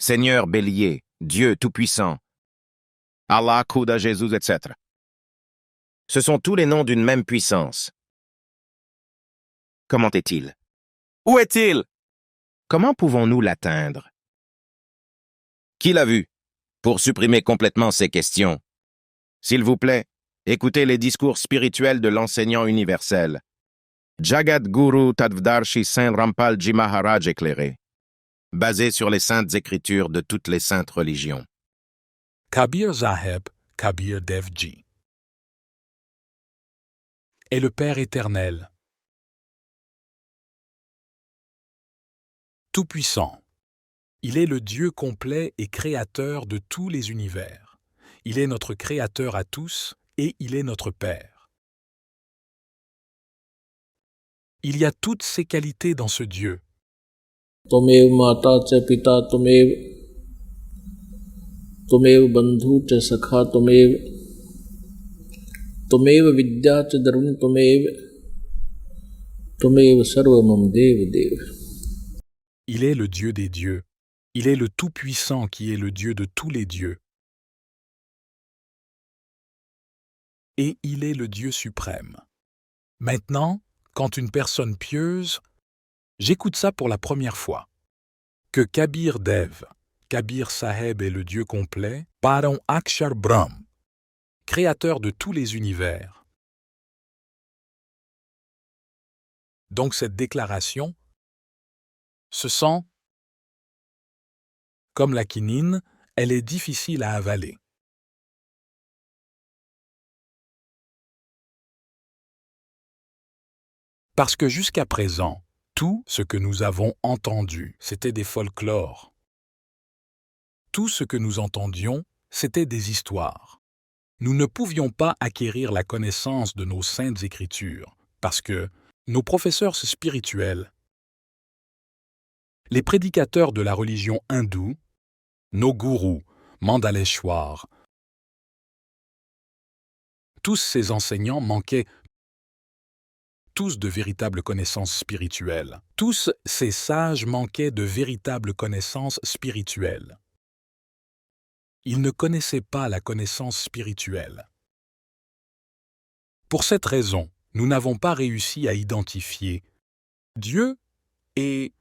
Seigneur Bélier, Dieu Tout-Puissant, Allah, Kouda, Jésus, etc. Ce sont tous les noms d'une même puissance. Comment est-il? Où est-il? Comment pouvons-nous l'atteindre? Qui l'a vu? Pour supprimer complètement ces questions, s'il vous plaît, écoutez les discours spirituels de l'enseignant universel. Jagat Guru Tadvdarshi Saint Rampalji Maharaj éclairé, basé sur les saintes écritures de toutes les saintes religions. Kabir Saheb, Kabir Dev Ji est le Père éternel, tout-puissant. Il est le Dieu complet et créateur de tous les univers. Il est notre créateur à tous et il est notre Père. Il y a toutes ces qualités dans ce Dieu. Tumev mata cha pita tumev bandhu cha sakha tumev vidya cha dharma tumev sarvamam dev dev. Il est le Dieu des dieux. Il est le Tout-Puissant qui est le Dieu de tous les dieux. Et il est le Dieu suprême. Maintenant, quand une personne pieuse, j'écoute ça pour la première fois, que Kabir Dev, Kabir Saheb est le Dieu complet, Param Akshar Brahm, créateur de tous les univers. Donc cette déclaration se sent comme la quinine, elle est difficile à avaler. Parce que jusqu'à présent, tout ce que nous avons entendu, c'était des folklores. Tout ce que nous entendions, c'était des histoires. Nous ne pouvions pas acquérir la connaissance de nos saintes écritures, parce que nos professeurs spirituels, les prédicateurs de la religion hindoue, nos gourous, Mandaleshwar, tous ces enseignants manquaient tous de véritables connaissances spirituelles. Tous ces sages manquaient de véritables connaissances spirituelles. Ils ne connaissaient pas la connaissance spirituelle. Pour cette raison, nous n'avons pas réussi à identifier Dieu est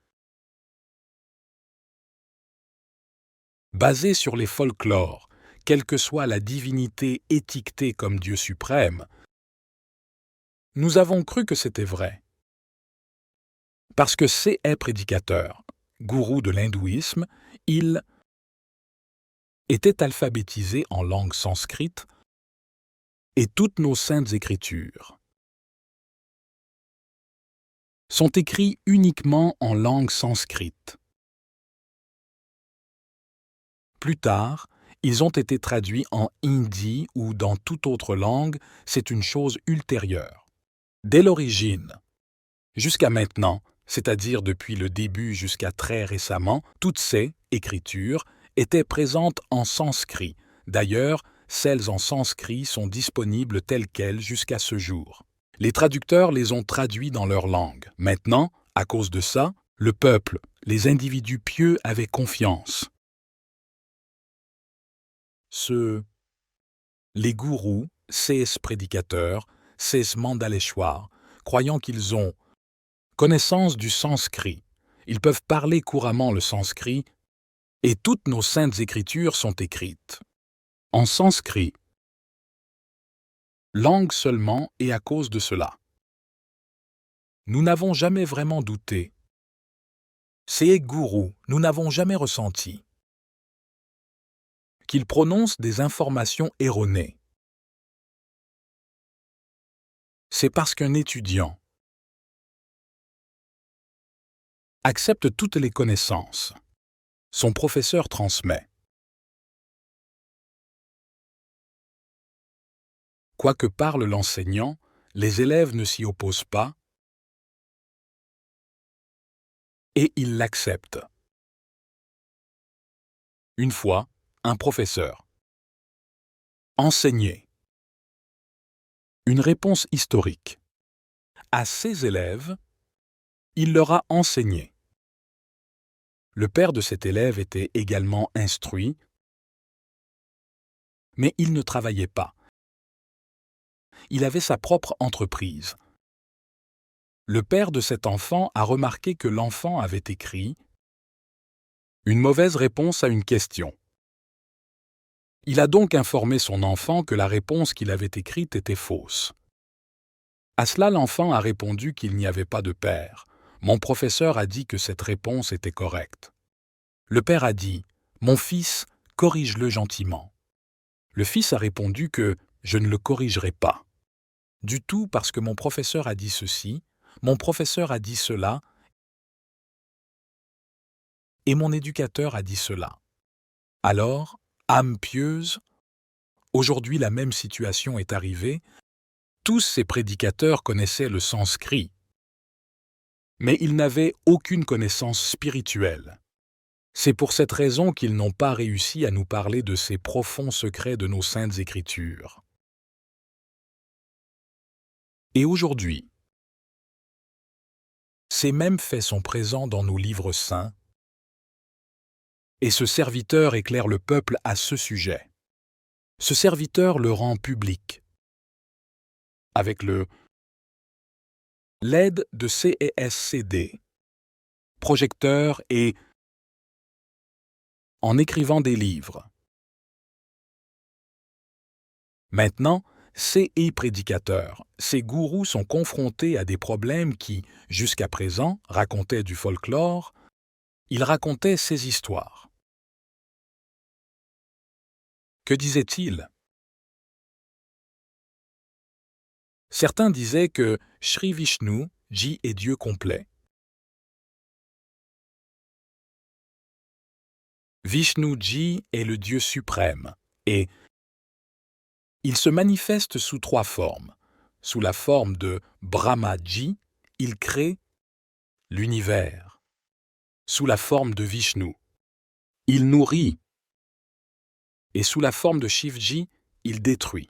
basé sur les folklores, quelle que soit la divinité étiquetée comme Dieu suprême. Nous avons cru que c'était vrai. Parce que C.E. prédicateur, gourou de l'hindouisme, il était alphabétisé en langue sanskrite et toutes nos saintes écritures sont écrites uniquement en langue sanskrite. Plus tard, ils ont été traduits en hindi ou dans toute autre langue, c'est une chose ultérieure. Dès l'origine, jusqu'à maintenant, c'est-à-dire depuis le début jusqu'à très récemment, toutes ces écritures étaient présentes en sanskrit. D'ailleurs, celles en sanskrit sont disponibles telles quelles jusqu'à ce jour. Les traducteurs les ont traduits dans leur langue. Maintenant, à cause de ça, le peuple, les individus pieux avaient confiance. Les gourous, ces prédicateurs, ces Mandaleshwar, croyant qu'ils ont connaissance du sanskrit, ils peuvent parler couramment le sanskrit et toutes nos saintes écritures sont écrites en sanskrit, langue seulement et à cause de cela. Nous n'avons jamais vraiment douté. Ces gourous, nous n'avons jamais ressenti qu'ils prononcent des informations erronées. C'est parce qu'un étudiant accepte toutes les connaissances. Son professeur transmet. Quoi que parle l'enseignant, les élèves ne s'y opposent pas et ils l'acceptent. Une fois, un professeur enseignait une réponse historique. À ses élèves, il leur a enseigné Le père de cet élève était également instruit, mais il ne travaillait pas. Il avait sa propre entreprise. Le père de cet enfant a remarqué que l'enfant avait écrit une mauvaise réponse à une question. Il a donc informé son enfant que la réponse qu'il avait écrite était fausse. À cela, l'enfant a répondu qu'il n'y avait pas de père. Mon professeur a dit que cette réponse était correcte. Le père a dit « Mon fils, corrige-le gentiment ». Le fils a répondu que « Je ne le corrigerai pas ». Du tout parce que mon professeur a dit ceci, mon professeur a dit cela, et mon éducateur a dit cela. Alors, âme pieuse, aujourd'hui la même situation est arrivée, tous ces prédicateurs connaissaient le sanskrit, mais ils n'avaient aucune connaissance spirituelle. C'est pour cette raison qu'ils n'ont pas réussi à nous parler de ces profonds secrets de nos saintes Écritures. Et aujourd'hui, ces mêmes faits sont présents dans nos livres saints, et ce serviteur éclaire le peuple à ce sujet. Ce serviteur le rend public, avec l'aide de CESCD, projecteurs et en écrivant des livres. Maintenant, ces prédicateurs, ces gourous sont confrontés à des problèmes qui, jusqu'à présent, racontaient du folklore, ils racontaient ces histoires. Que disaient-ils? Certains disaient que Sri Vishnu, Ji est Dieu complet. Vishnu Ji est le Dieu suprême et il se manifeste sous 3 formes. Sous la forme de Brahma Ji, il crée l'univers. Sous la forme de Vishnu, il nourrit. Et sous la forme de Shivji, il détruit.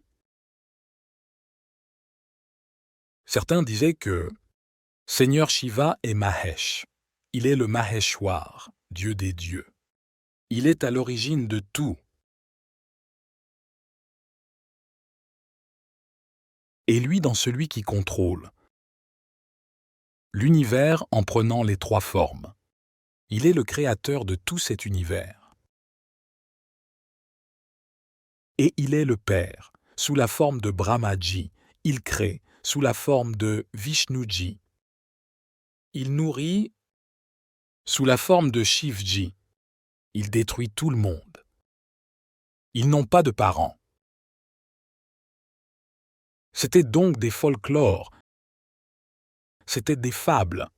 Certains disaient que Seigneur Shiva est Mahesh. Il est le Maheshwar, Dieu des dieux. Il est à l'origine de tout. Et lui dans celui qui contrôle l'univers en prenant les 3 formes. Il est le créateur de tout cet univers. Et il est le Père, sous la forme de Brahmaji. Il crée, sous la forme de Vishnuji. Il nourrit, sous la forme de Shivji. Il détruit tout le monde. Ils n'ont pas de parents. C'étaient donc des folklores. C'étaient des fables.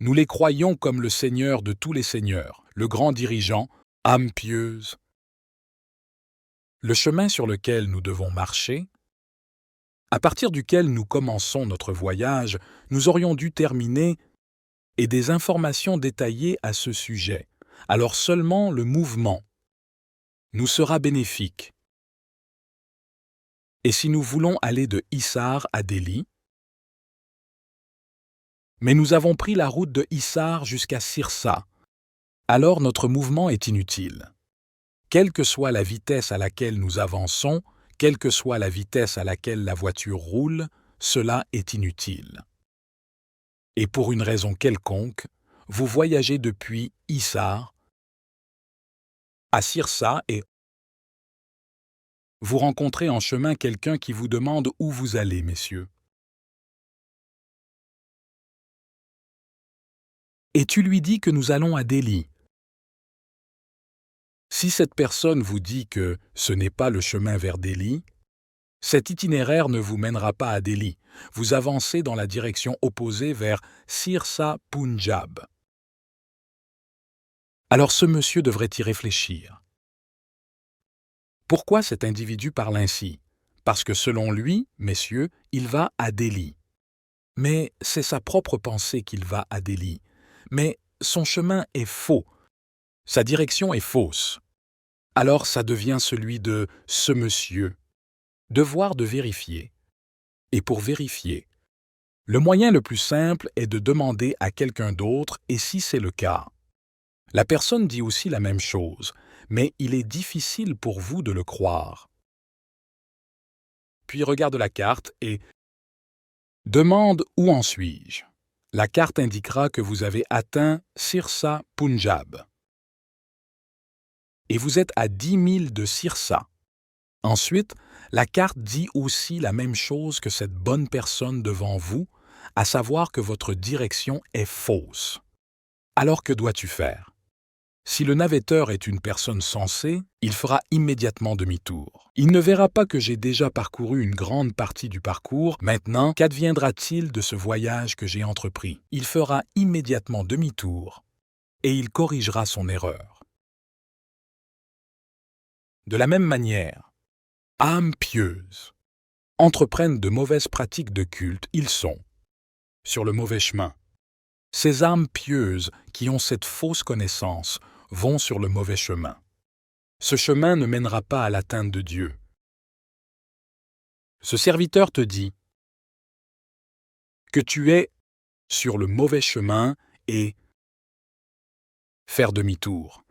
Nous les croyons comme le Seigneur de tous les seigneurs, le grand dirigeant, âme pieuse. Le chemin sur lequel nous devons marcher, à partir duquel nous commençons notre voyage, nous aurions dû terminer et des informations détaillées à ce sujet. Alors seulement le mouvement nous sera bénéfique. Et si nous voulons aller de Hissar à Delhi, mais nous avons pris la route de Hissar jusqu'à Sirsa, alors notre mouvement est inutile. Quelle que soit la vitesse à laquelle nous avançons, quelle que soit la vitesse à laquelle la voiture roule, cela est inutile. Et pour une raison quelconque, vous voyagez depuis Hissar à Sirsa et vous rencontrez en chemin quelqu'un qui vous demande où vous allez, messieurs. Et tu lui dis que nous allons à Delhi. Si cette personne vous dit que ce n'est pas le chemin vers Delhi, cet itinéraire ne vous mènera pas à Delhi. Vous avancez dans la direction opposée vers Sirsa Punjab. Alors ce monsieur devrait y réfléchir. Pourquoi cet individu parle ainsi? Parce que selon lui, messieurs, il va à Delhi. Mais c'est sa propre pensée qu'il va à Delhi. Mais son chemin est faux. Sa direction est fausse. Alors ça devient celui de ce monsieur. Devoir de vérifier. Et pour vérifier, Le moyen le plus simple est de demander à quelqu'un d'autre et si c'est le cas. La personne dit aussi la même chose, mais il est difficile pour vous de le croire. Puis regarde la carte et demande où en suis-je. La carte indiquera que vous avez atteint Sirsa, Punjab. Et vous êtes à 10 000 de Sirsa. Ensuite, la carte dit aussi la même chose que cette bonne personne devant vous, à savoir que votre direction est fausse. Alors que dois-tu faire? Si le navetteur est une personne sensée, il fera immédiatement demi-tour. Il ne verra pas que j'ai déjà parcouru une grande partie du parcours. Maintenant, qu'adviendra-t-il de ce voyage que j'ai entrepris? Il fera immédiatement demi-tour et il corrigera son erreur. De la même manière, âmes pieuses entreprennent de mauvaises pratiques de culte, ils sont sur le mauvais chemin. Ces âmes pieuses qui ont cette fausse connaissance vont sur le mauvais chemin. Ce chemin ne mènera pas à l'atteinte de Dieu. Ce serviteur te dit que tu es sur le mauvais chemin et faire demi-tour.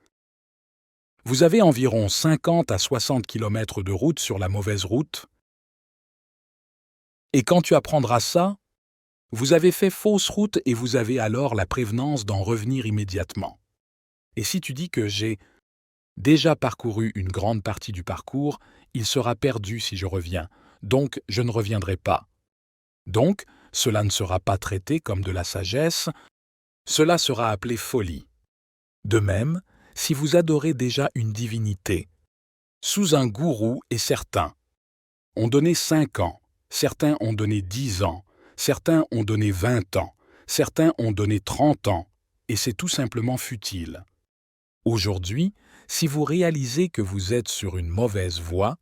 Vous avez environ 50 à 60 km de route sur la mauvaise route, et quand tu apprendras ça, vous avez fait fausse route et vous avez alors la prévenance d'en revenir immédiatement. Et si tu dis que j'ai déjà parcouru une grande partie du parcours, il sera perdu si je reviens, donc je ne reviendrai pas. Donc, cela ne sera pas traité comme de la sagesse, cela sera appelé folie. De même, si vous adorez déjà une divinité, sous un gourou et certains ont donné 5 ans, certains ont donné 10 ans, certains ont donné 20 ans, certains ont donné 30 ans, et c'est tout simplement futile. Aujourd'hui, si vous réalisez que vous êtes sur une mauvaise voie,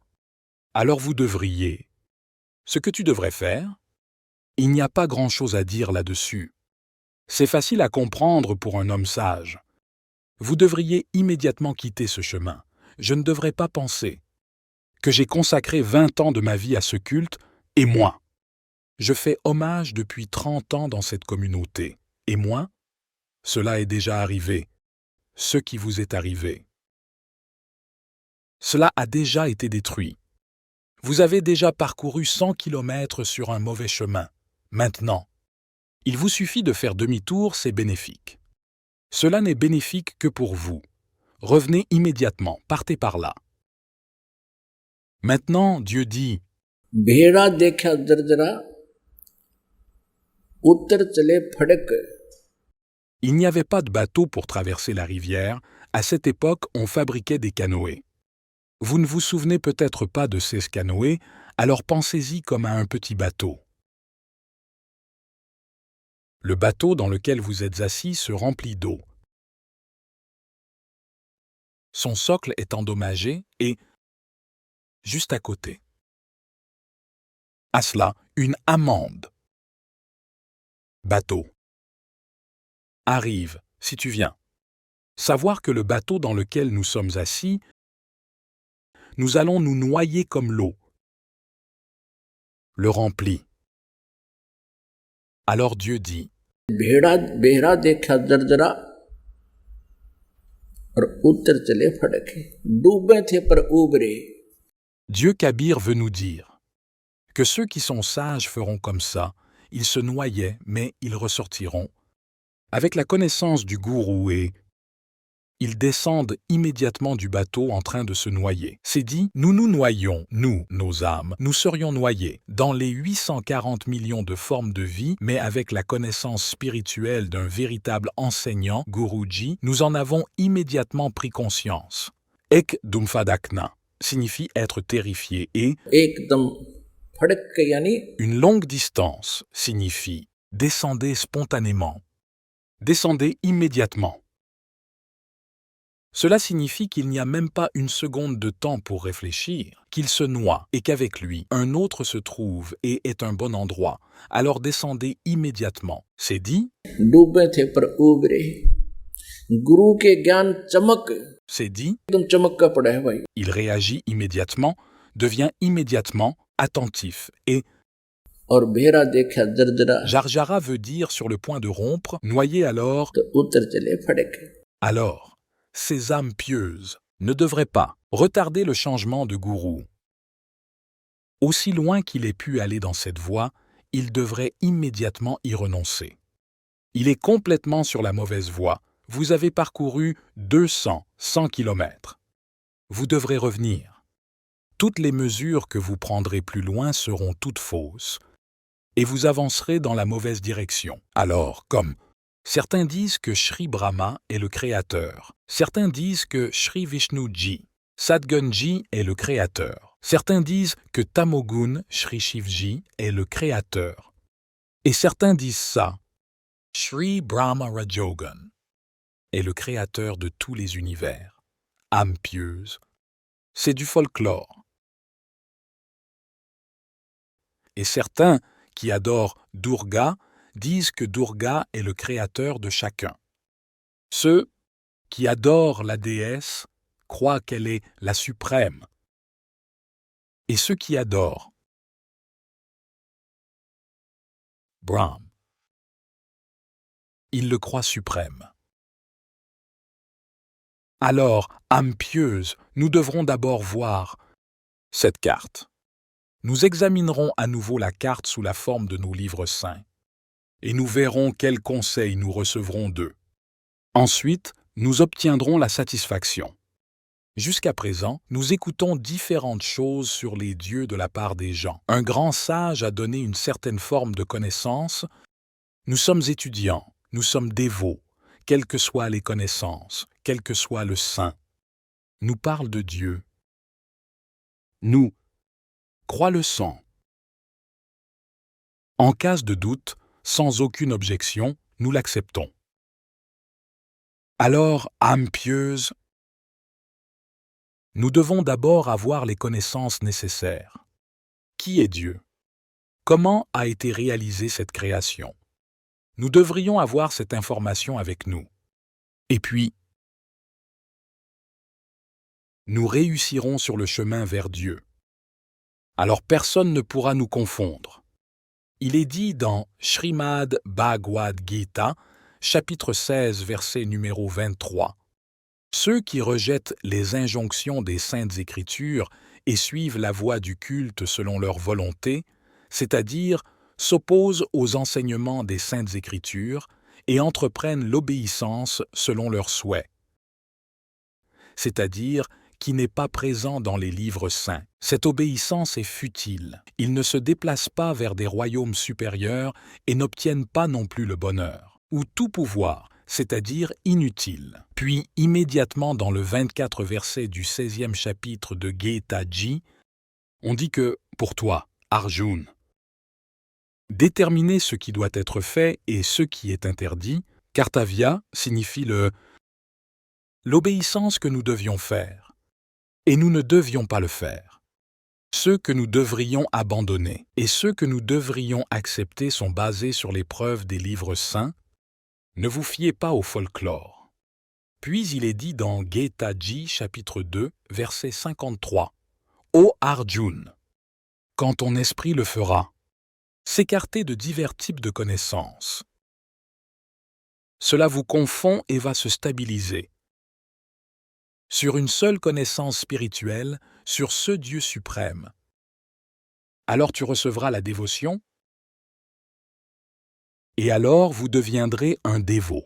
alors vous devriez. Ce que tu devrais faire, il n'y a pas grand-chose à dire là-dessus. C'est facile à comprendre pour un homme sage. Vous devriez immédiatement quitter ce chemin. Je ne devrais pas penser que j'ai consacré 20 ans de ma vie à ce culte, et moi. Je fais hommage depuis 30 ans dans cette communauté. Et moi, cela est déjà arrivé. Ce qui vous est arrivé. Cela a déjà été détruit. Vous avez déjà parcouru 100 km sur un mauvais chemin. Maintenant, il vous suffit de faire demi-tour, c'est bénéfique. Cela n'est bénéfique que pour vous. Revenez immédiatement, partez par là. Maintenant, Dieu dit, भेड़ा देखा दरदरा उत्तर चले फड़क. il n'y avait pas de bateau pour traverser la rivière. À cette époque, on fabriquait des canoës. Vous ne vous souvenez peut-être pas de ces canoës, alors pensez-y comme à un petit bateau. Le bateau dans lequel vous êtes assis se remplit d'eau. Son socle est endommagé et, juste à côté, à cela, une amende. Bateau. Arrive, si tu viens. Savoir que le bateau dans lequel nous sommes assis, nous allons nous noyer comme l'eau. Le remplit. Alors Dieu dit, भेड़ा देखा दरदरा और उत्तर चले फड़के. डूबे थे पर उबरे. Dieu Kabir veut nous dire que ceux qui sont sages feront comme ça, ils se noyaient, mais ils ressortiront. Avec la connaissance du gourou et ils descendent immédiatement du bateau en train de se noyer. C'est dit, nous nous noyions, nous, nos âmes, nous serions noyés dans les 840 millions de formes de vie, mais avec la connaissance spirituelle d'un véritable enseignant, Guruji, nous en avons immédiatement pris conscience. Ek Dumfadakna signifie être terrifié et एकदम फड़क के यानी une longue distance signifie descendez spontanément. Descendez immédiatement. Cela signifie qu'il n'y a même pas une seconde de temps pour réfléchir, qu'il se noie et qu'avec lui, un autre se trouve et est un bon endroit. Alors descendez immédiatement. C'est dit, डूबे थे पर उबरे. गुरु के ज्ञान चमक c'est dit, एकदम चमक का पड़ा है भाई. il réagit immédiatement, devient immédiatement attentif et और बेहरा देखा दरदरा Jarjara veut dire sur le point de rompre, noyé alors. तो उतर चले फड़क. Alors, ces âmes pieuses ne devraient pas retarder le changement de gourou. Aussi loin qu'il ait pu aller dans cette voie, il devrait immédiatement y renoncer. Il est complètement sur la mauvaise voie. Vous avez parcouru 100 kilomètres. Vous devrez revenir. Toutes les mesures que vous prendrez plus loin seront toutes fausses, et vous avancerez dans la mauvaise direction. Alors, comme certains disent que Sri Brahma est le créateur, certains disent que Sri Vishnuji, Sadgunji est le créateur, certains disent que Tamogun, Sri Shivji, est le créateur, et certains disent ça, Sri Brahma Rajogun est le créateur de tous les univers. Âme pieuse, c'est du folklore. Et certains qui adorent Durga disent que Durga est le créateur de chacun. Ceux qui adorent la déesse croient qu'elle est la suprême. Et ceux qui adorent Brahm, ils le croient suprême. Alors, âme pieuse, nous devrons d'abord voir cette carte. Nous examinerons à nouveau la carte sous la forme de nos livres saints, et nous verrons quels conseils nous recevrons d'eux. Ensuite, nous obtiendrons la satisfaction. Jusqu'à présent, nous écoutons différentes choses sur les dieux de la part des gens. Un grand sage a donné une certaine forme de connaissance. Nous sommes étudiants, nous sommes dévots, quelles que soient les connaissances, quel que soit le saint. Nous parle de Dieu. Nous, crois le sang. En cas de doute, sans aucune objection, nous l'acceptons. Alors, âme pieuse, nous devons d'abord avoir les connaissances nécessaires. Qui est Dieu? Comment a été réalisée cette création? Nous devrions avoir cette information avec nous. Et puis, nous réussirons sur le chemin vers Dieu. Alors personne ne pourra nous confondre. Il est dit dans Srimad Bhagavad Gita, chapitre 16, verset numéro 23. Ceux qui rejettent les injonctions des Saintes Écritures et suivent la voie du culte selon leur volonté, c'est-à-dire s'opposent aux enseignements des Saintes Écritures et entreprennent l'obéissance selon leurs souhaits, c'est-à-dire qui n'est pas présent dans les livres saints. Cette obéissance est futile. Ils ne se déplacent pas vers des royaumes supérieurs et n'obtiennent pas non plus le bonheur, ou tout pouvoir, c'est-à-dire inutile. Puis, immédiatement dans le 24 verset du 16e chapitre de Gita Ji, on dit que, pour toi, Arjun, déterminer ce qui doit être fait et ce qui est interdit, Kartavya signifie l'obéissance que nous devions faire. Et nous ne devions pas le faire. Ceux que nous devrions abandonner et ceux que nous devrions accepter sont basés sur les preuves des livres saints. Ne vous fiez pas au folklore. Puis il est dit dans Gita Ji, chapitre 2, verset 53. Ô Arjun, quand ton esprit le fera, s'écarter de divers types de connaissances. Cela vous confond et va se stabiliser sur une seule connaissance spirituelle, sur ce Dieu suprême. Alors tu recevras la dévotion, et alors vous deviendrez un dévot.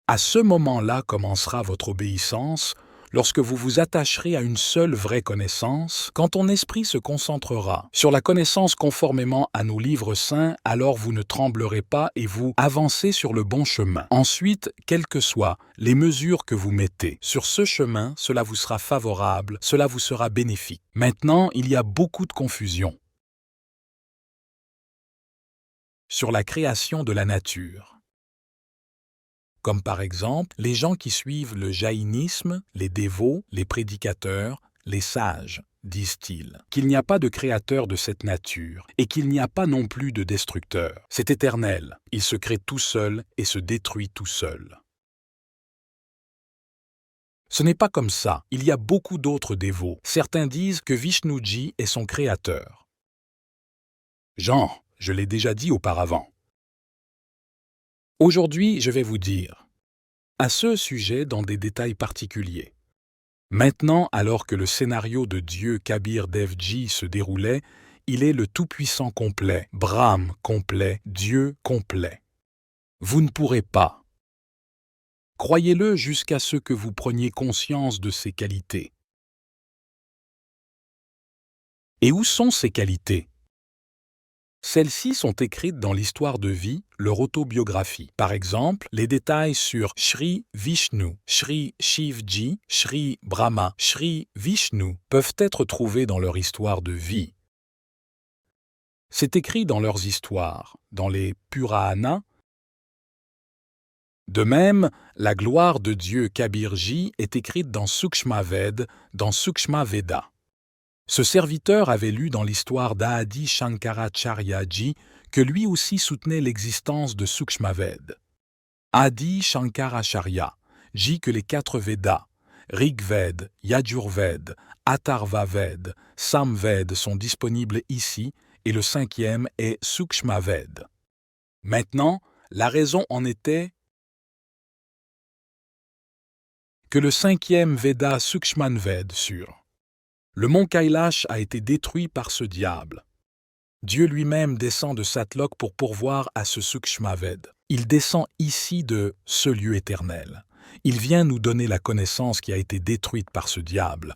À ce moment-là commencera votre obéissance, lorsque vous vous attacherez à une seule vraie connaissance, quand ton esprit se concentrera sur la connaissance conformément à nos livres saints, alors vous ne tremblerez pas et vous avancez sur le bon chemin. Ensuite, quelles que soient les mesures que vous mettez sur ce chemin, cela vous sera favorable, cela vous sera bénéfique. Maintenant, il y a beaucoup de confusion sur la création de la nature. Comme par exemple les gens qui suivent le jaïnisme, les dévots, les prédicateurs, les sages, disent-ils, qu'il n'y a pas de créateur de cette nature et qu'il n'y a pas non plus de destructeur. C'est éternel, il se crée tout seul et se détruit tout seul. Ce n'est pas comme ça, il y a beaucoup d'autres dévots. Certains disent que Vishnuji est son créateur. Jean, je l'ai déjà dit auparavant. Aujourd'hui, je vais vous dire à ce sujet dans des détails particuliers. Maintenant, alors que le scénario de Dieu Kabir Dev Ji se déroulait, il est le Tout-Puissant complet, Brahm complet, Dieu complet. Vous ne pourrez pas. Croyez-le jusqu'à ce que vous preniez conscience de ses qualités. Et où sont ces qualités? Celles-ci sont écrites dans l'histoire de vie, leur autobiographie. Par exemple, les détails sur Shri Vishnu, Shri Shivji, Shri Brahma, Shri Vishnu peuvent être trouvés dans leur histoire de vie. C'est écrit dans leurs histoires, dans les Puranas. De même, la gloire de Dieu Kabirji est écrite dans Sukshma Ved, dans Sukshma Veda. Ce serviteur avait lu dans l'histoire d'Adi Shankaracharya-ji que lui aussi soutenait l'existence de Sukshma-Ved. Adi Shankaracharya dit que les 4 Védas, Rig-Ved, Yajur-Ved, Atharva-Ved, Sam-Ved sont disponibles ici et le 5e est Sukshma-Ved. Maintenant, la raison en était que le 5e Veda Sukshman-Ved sur le mont Kailash a été détruit par ce diable. Dieu lui-même descend de Satlok pour pourvoir à ce Sukshma-Ved. Il descend ici de ce lieu éternel. Il vient nous donner la connaissance qui a été détruite par ce diable.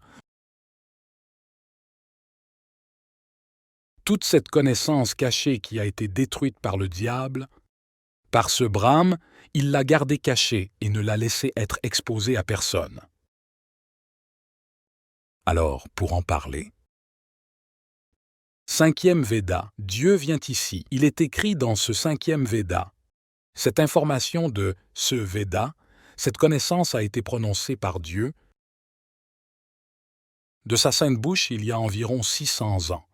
Toute cette connaissance cachée qui a été détruite par le diable, par ce Brahm, il l'a gardée cachée et ne l'a laissée être exposée à personne. Alors, pour en parler, 5e Veda, Dieu vient ici. Il est écrit dans ce 5e Veda. Cette information de ce Veda, cette connaissance a été prononcée par Dieu de sa sainte bouche il y a environ 600 ans.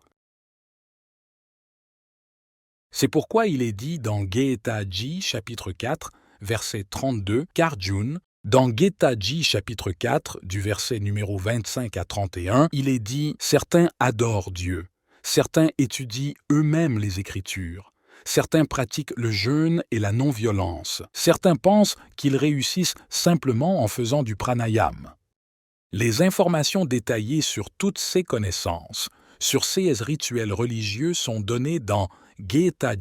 C'est pourquoi il est dit dans Gita-ji, chapitre 4, verset 32, qu'Arjuna, dans Gita-ji, chapitre 4, du verset numéro 25 à 31, il est dit « Certains adorent Dieu, certains étudient eux-mêmes les Écritures, certains pratiquent le jeûne et la non-violence, certains pensent qu'ils réussissent simplement en faisant du pranayama. » Les informations détaillées sur toutes ces connaissances, sur ces rituels religieux sont données dans Gita,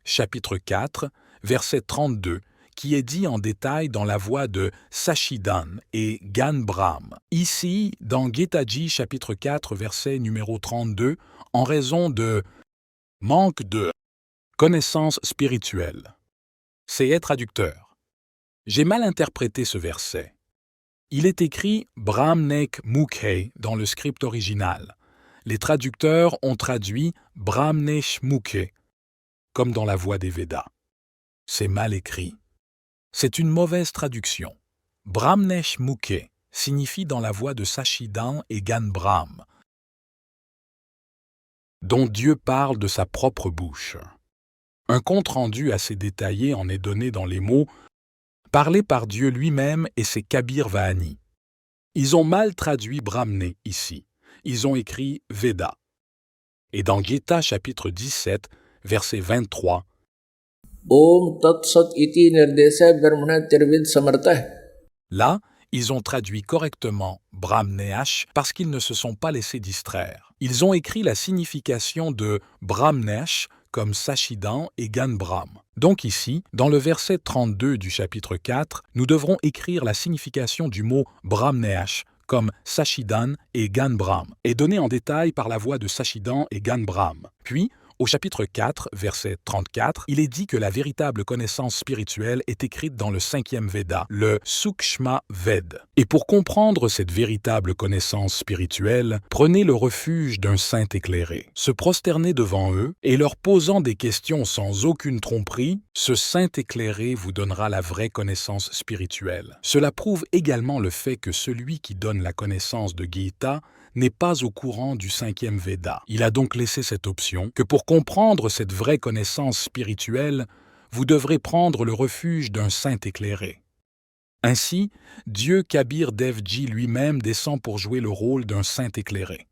chapitre 4, verset 32, qui est dit en détail dans la voix de Sachidan et Gan Brahm. Ici, dans Gita-ji, chapitre 4, verset numéro 32, en raison de manque de connaissance spirituelle. C'est traducteur. J'ai mal interprété ce verset. Il est écrit Brahmnek Mukhe dans le script original. Les traducteurs ont traduit Brahmnesh Mukhe, comme dans la voix des Védas. C'est mal écrit. C'est une mauvaise traduction. Brahmnesh Mukhe signifie dans la voix de Sachidan et Gan Brahm, dont Dieu parle de sa propre bouche. Un compte-rendu assez détaillé en est donné dans les mots parlés par Dieu lui-même et ses Kabir Vahani. Ils ont mal traduit Brahmné ici. Ils ont écrit Veda. Et dans Gita chapitre 17, verset 23, Om Tat Sat Iti Nirdesa Brahmana Tirvid Samartah. Là, ils ont traduit correctement Brahmneash parce qu'ils ne se sont pas laissés distraire. Ils ont écrit la signification de Brahmneash comme Sachidan et Gan Brahm. Donc ici, dans le verset 32 du chapitre 4, nous devrons écrire la signification du mot Brahmneash comme Sachidan et Gan Brahm, et donné en détail par la voix de Sachidan et Gan Brahm. Puis, au chapitre 4, verset 34, il est dit que la véritable connaissance spirituelle est écrite dans le 5e Veda, le Sukshma Ved. Et pour comprendre cette véritable connaissance spirituelle, prenez le refuge d'un saint éclairé. Se prosterner devant eux et leur posant des questions sans aucune tromperie, ce saint éclairé vous donnera la vraie connaissance spirituelle. Cela prouve également le fait que celui qui donne la connaissance de Gita n'est pas au courant du 5e Veda. Il a donc laissé cette option que pour comprendre cette vraie connaissance spirituelle, vous devrez prendre le refuge d'un saint éclairé. Ainsi, Dieu Kabir Dev Ji lui-même descend pour jouer le rôle d'un saint éclairé.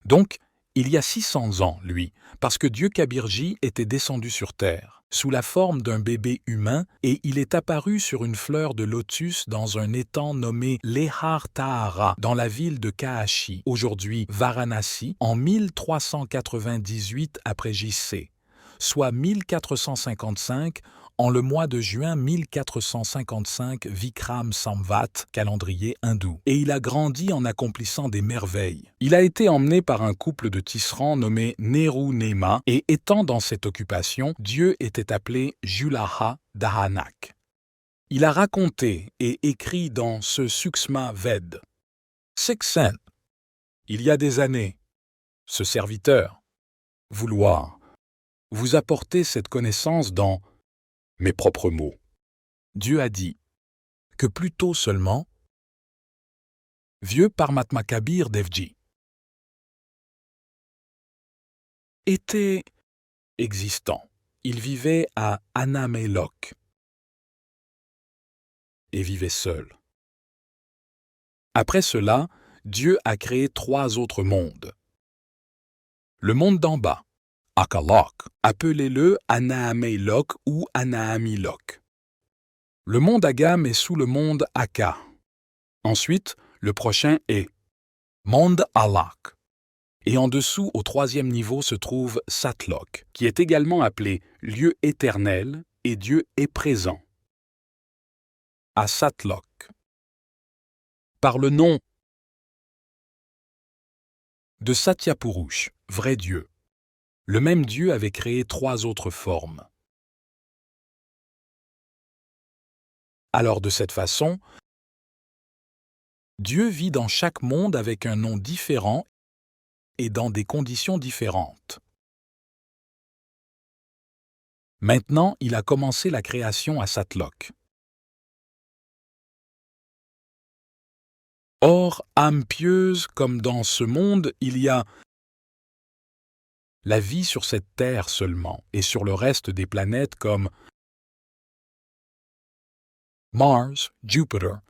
Donc, Il y a 600 ans, lui, parce que Dieu Kabirji était descendu sur terre, sous la forme d'un bébé humain, et il est apparu sur une fleur de lotus dans un étang nommé Lehar Tahara, dans la ville de Kaashi, aujourd'hui Varanasi, en 1398 après JC, soit 1455 en le mois de juin 1455 Vikram Samvat, calendrier hindou. Et il a grandi en accomplissant des merveilles. Il a été emmené par un couple de tisserands nommé Nehru Nema, et étant dans cette occupation, Dieu était appelé Julaha Dahanak. Il a raconté et écrit dans ce Suksma Ved. Sixen, il y a des années, ce serviteur, vouloir vous apporter cette connaissance dans mes propres mots. Dieu a dit que plus tôt seulement, vieux Paramatma Kabir Devji était existant. Il vivait à Anamelok et vivait seul. Après cela, Dieu a créé 3 autres mondes. Le monde d'en bas, Akalok, appelez-le Anamelok ou Anaamilok. Le monde Agam est sous le monde Aka. Ensuite, le prochain est monde Alak. Et en dessous, au 3e niveau, se trouve Satlok, qui est également appelé lieu éternel et Dieu est présent. À Satlok. Par le nom de Satyapurush, vrai Dieu. Le même Dieu avait créé 3 autres formes. Alors de cette façon, Dieu vit dans chaque monde avec un nom différent et dans des conditions différentes. Maintenant, il a commencé la création à Satlok. Or, âme pieuse, comme dans ce monde, il y a la vie sur cette terre seulement, et sur le reste des planètes comme Mars, Jupiter,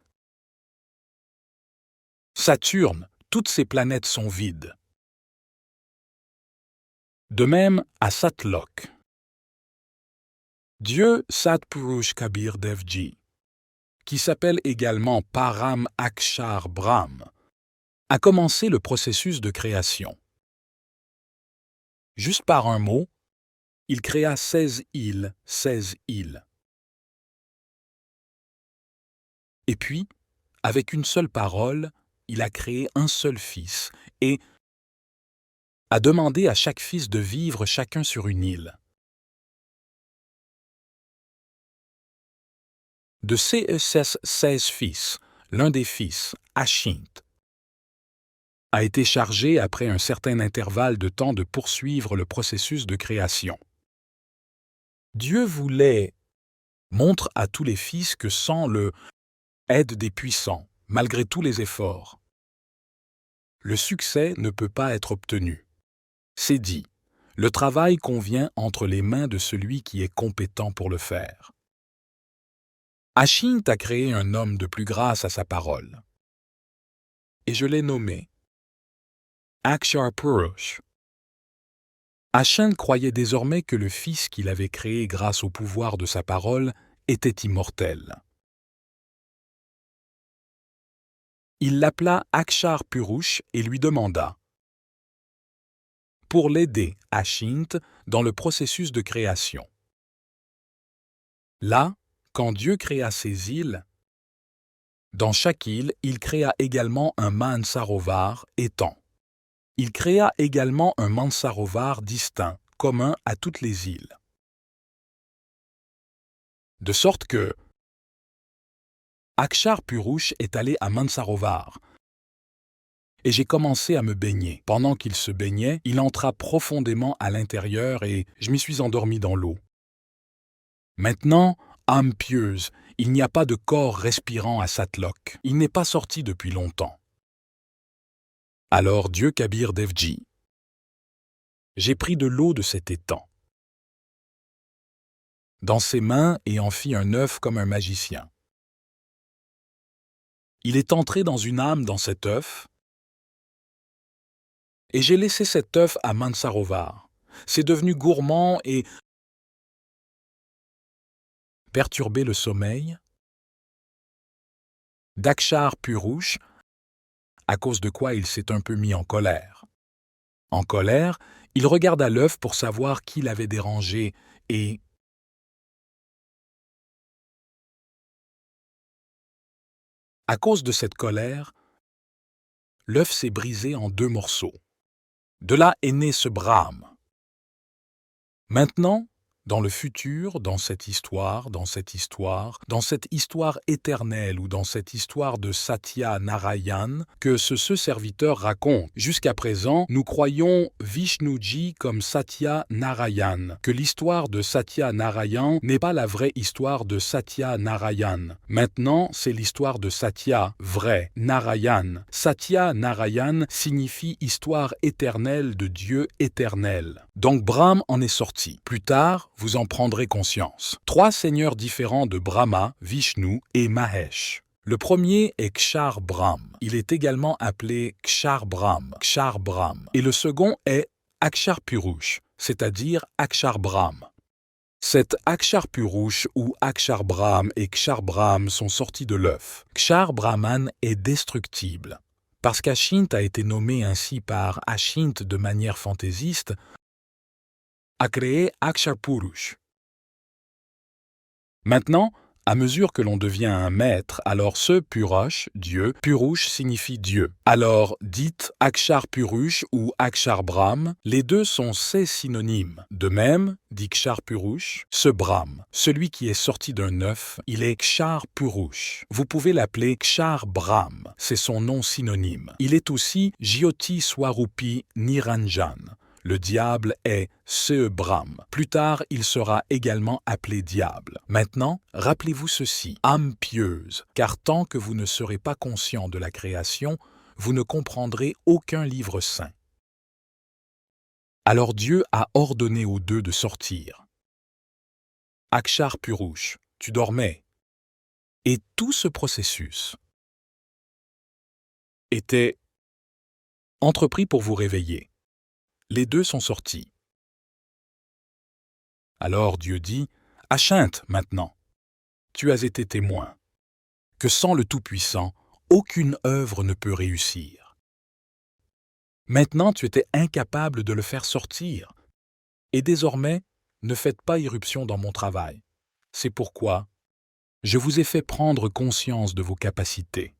Saturne, toutes ces planètes sont vides. De même, à Satlok, Dieu Satpurush Kabir Devji, qui s'appelle également Param Akshar Brahm, a commencé le processus de création. Juste par un mot, il créa 16 îles, 16 îles. Et puis, avec une seule parole, il a créé un seul fils et a demandé à chaque fils de vivre chacun sur une île. De ces 16 fils, l'un des fils, Ashint, a été chargé après un certain intervalle de temps de poursuivre le processus de création. Dieu voulait montrer à tous les fils que sans le aide des puissants, malgré tous les efforts, le succès ne peut pas être obtenu. C'est dit, le travail convient entre les mains de celui qui est compétent pour le faire. Ashint a créé un homme de plus grâce à sa parole. Et je l'ai nommé Akshar Purush. Ashint croyait désormais que le fils qu'il avait créé grâce au pouvoir de sa parole était immortel. Il l'appela Akshar Purush et lui demanda, pour l'aider, Ashint, dans le processus de création. Là, quand Dieu créa ces îles, dans chaque île, il créa également un Mansarovar étang. Il créa également un Mansarovar distinct, commun à toutes les îles. De sorte que Akshar Purush est allé à Mansarovar, et j'ai commencé à me baigner. Pendant qu'il se baignait, il entra profondément à l'intérieur et je m'y suis endormi dans l'eau. Maintenant, âme pieuse, il n'y a pas de corps respirant à Satlok. Il n'est pas sorti depuis longtemps. Alors Dieu Kabir Devji, j'ai pris de l'eau de cet étang dans ses mains et en fit un œuf comme un magicien. Il est entré dans une âme dans cet œuf Et j'ai laissé cet œuf à Mansarovar. C'est devenu gourmand et perturbé le sommeil d'Akshar Purush, à cause de quoi il s'est un peu mis en colère. En colère, il regarda l'œuf pour savoir qui l'avait dérangé et à cause de cette colère, l'œuf s'est brisé en 2 morceaux. De là est né ce brame. Maintenant, dans le futur, dans cette histoire éternelle ou dans cette histoire de Satya Narayan que ce serviteur raconte. Jusqu'à présent, nous croyons Vishnuji comme Satya Narayan, que l'histoire de Satya Narayan n'est pas la vraie histoire de Satya Narayan. Maintenant, c'est l'histoire de Satya, vrai, Narayan. Satya Narayan signifie histoire éternelle de Dieu éternel. Donc Brahma en est sorti. Plus tard, vous en prendrez conscience. 3 seigneurs différents de Brahma, Vishnu et Mahesh. Le premier est Kshar Brahm. Il est également appelé Kshar Brahm. Et le second est Akshar Purush, c'est-à-dire Akshar Brahm. Cet Akshar Purush ou Akshar Brahm et Kshar Brahm sont sortis de l'œuf. Kshar Brahman est destructible. Parce qu'Ashint a été nommé ainsi par Ashint de manière fantaisiste, a créé Akshar Purush. Maintenant, à mesure que l'on devient un maître, alors ce Purush, Dieu, Purush signifie Dieu. Alors, dites Akshar Purush ou Akshar Brahm, les deux sont ces synonymes. De même, dit Kshar Purush, ce Brahm, celui qui est sorti d'un œuf, il est Kshar Purush. Vous pouvez l'appeler Kshar Brahm, c'est son nom synonyme. Il est aussi Jyoti Swarupi Niranjan. Le diable est ce Brahm. Plus tard, il sera également appelé diable. Maintenant, rappelez-vous ceci, âme pieuse, car tant que vous ne serez pas conscient de la création, vous ne comprendrez aucun livre saint. Alors Dieu a ordonné aux 2 de sortir. Akshar Purush, tu dormais. Et tout ce processus était entrepris pour vous réveiller. Les 2 sont sortis. Alors Dieu dit, « Ashint maintenant, tu as été témoin, que sans le Tout-Puissant, aucune œuvre ne peut réussir. Maintenant tu étais incapable de le faire sortir, et désormais, ne faites pas irruption dans mon travail. C'est pourquoi je vous ai fait prendre conscience de vos capacités. »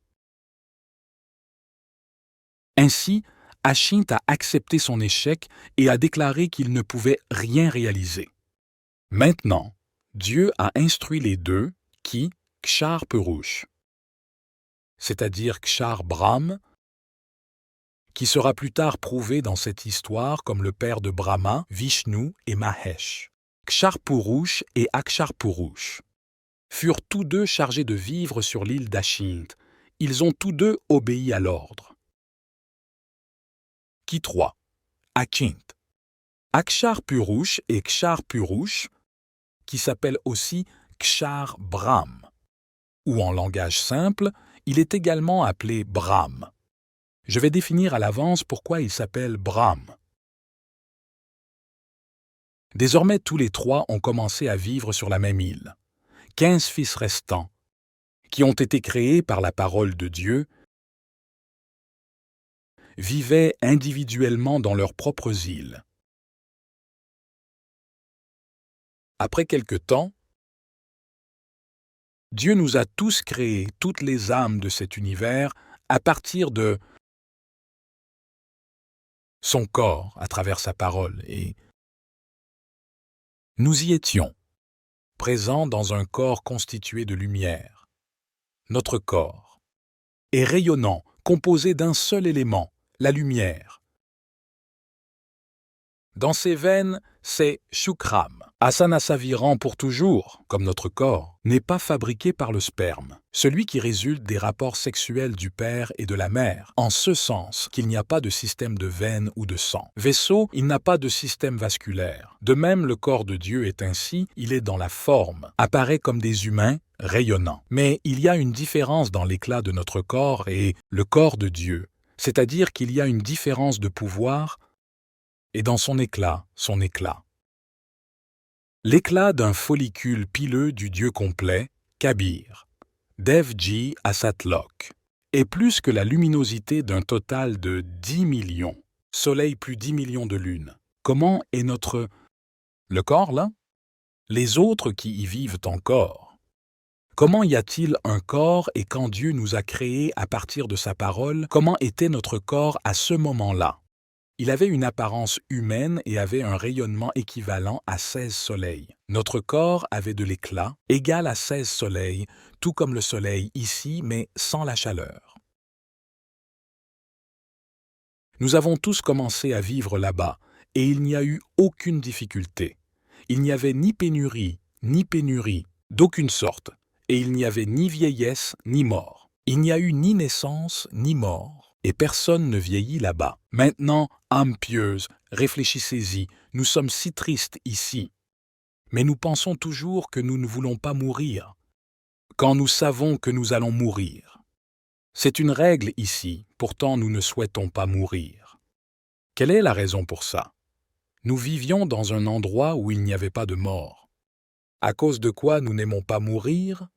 Ainsi, Ashint a accepté son échec et a déclaré qu'il ne pouvait rien réaliser. Maintenant, Dieu a instruit les 2 qui, Kshar Purush, c'est-à-dire Kshar Brahm, qui sera plus tard prouvé dans cette histoire comme le père de Brahma, Vishnu et Mahesh. Kshar Purush et Akshar Purush furent tous 2 chargés de vivre sur l'île d'Ashint. Ils ont tous 2 obéi à l'ordre. Qui 3. Achint. Akshar Purush et Kshar Purush, qui s'appelle aussi Kshar Brahm, ou en langage simple, il est également appelé Brahm. Je vais définir à l'avance pourquoi il s'appelle Brahm. Désormais, tous les 3 ont commencé à vivre sur la même île. 15 fils restants, qui ont été créés par la parole de Dieu, vivaient individuellement dans leurs propres îles. Après quelque temps, Dieu nous a tous créés, toutes les âmes de cet univers, à partir de son corps, à travers sa parole, et nous y étions, présents dans un corps constitué de lumière. Notre corps est rayonnant, composé d'un seul élément, la lumière. Dans ses veines, c'est Shukram. Asana Saviran pour toujours, comme notre corps, n'est pas fabriqué par le sperme, celui qui résulte des rapports sexuels du père et de la mère, en ce sens qu'il n'y a pas de système de veines ou de sang. Vaisseau, il n'a pas de système vasculaire. De même, le corps de Dieu est ainsi, il est dans la forme, apparaît comme des humains, rayonnants. Mais il y a une différence dans l'éclat de notre corps et le corps de Dieu. c'est-à-dire qu'il y a une différence de pouvoir et dans son éclat. L'éclat d'un follicule pileux du Dieu complet, Kabir, Devji Asatlok, est plus que la luminosité d'un total de 10 millions, Soleil plus 10 millions de lunes. Comment est le corps là? Les autres qui y vivent encore. Comment y a-t-il un corps et quand Dieu nous a créés à partir de sa parole, comment était notre corps à ce moment-là? Il avait une apparence humaine et avait un rayonnement équivalent à 16 soleils. Notre corps avait de l'éclat, égal à 16 soleils, tout comme le soleil ici, mais sans la chaleur. Nous avons tous commencé à vivre là-bas, et il n'y a eu aucune difficulté. Il n'y avait ni pénurie, d'aucune sorte, et il n'y avait ni vieillesse, ni mort. Il n'y a eu ni naissance, ni mort, et personne ne vieillit là-bas. Maintenant, âme pieuse, réfléchissez-y, nous sommes si tristes ici. Mais nous pensons toujours que nous ne voulons pas mourir, quand nous savons que nous allons mourir. C'est une règle ici, pourtant nous ne souhaitons pas mourir. Quelle est la raison pour ça? Nous vivions dans un endroit où il n'y avait pas de mort. À cause de quoi nous n'aimons pas mourir?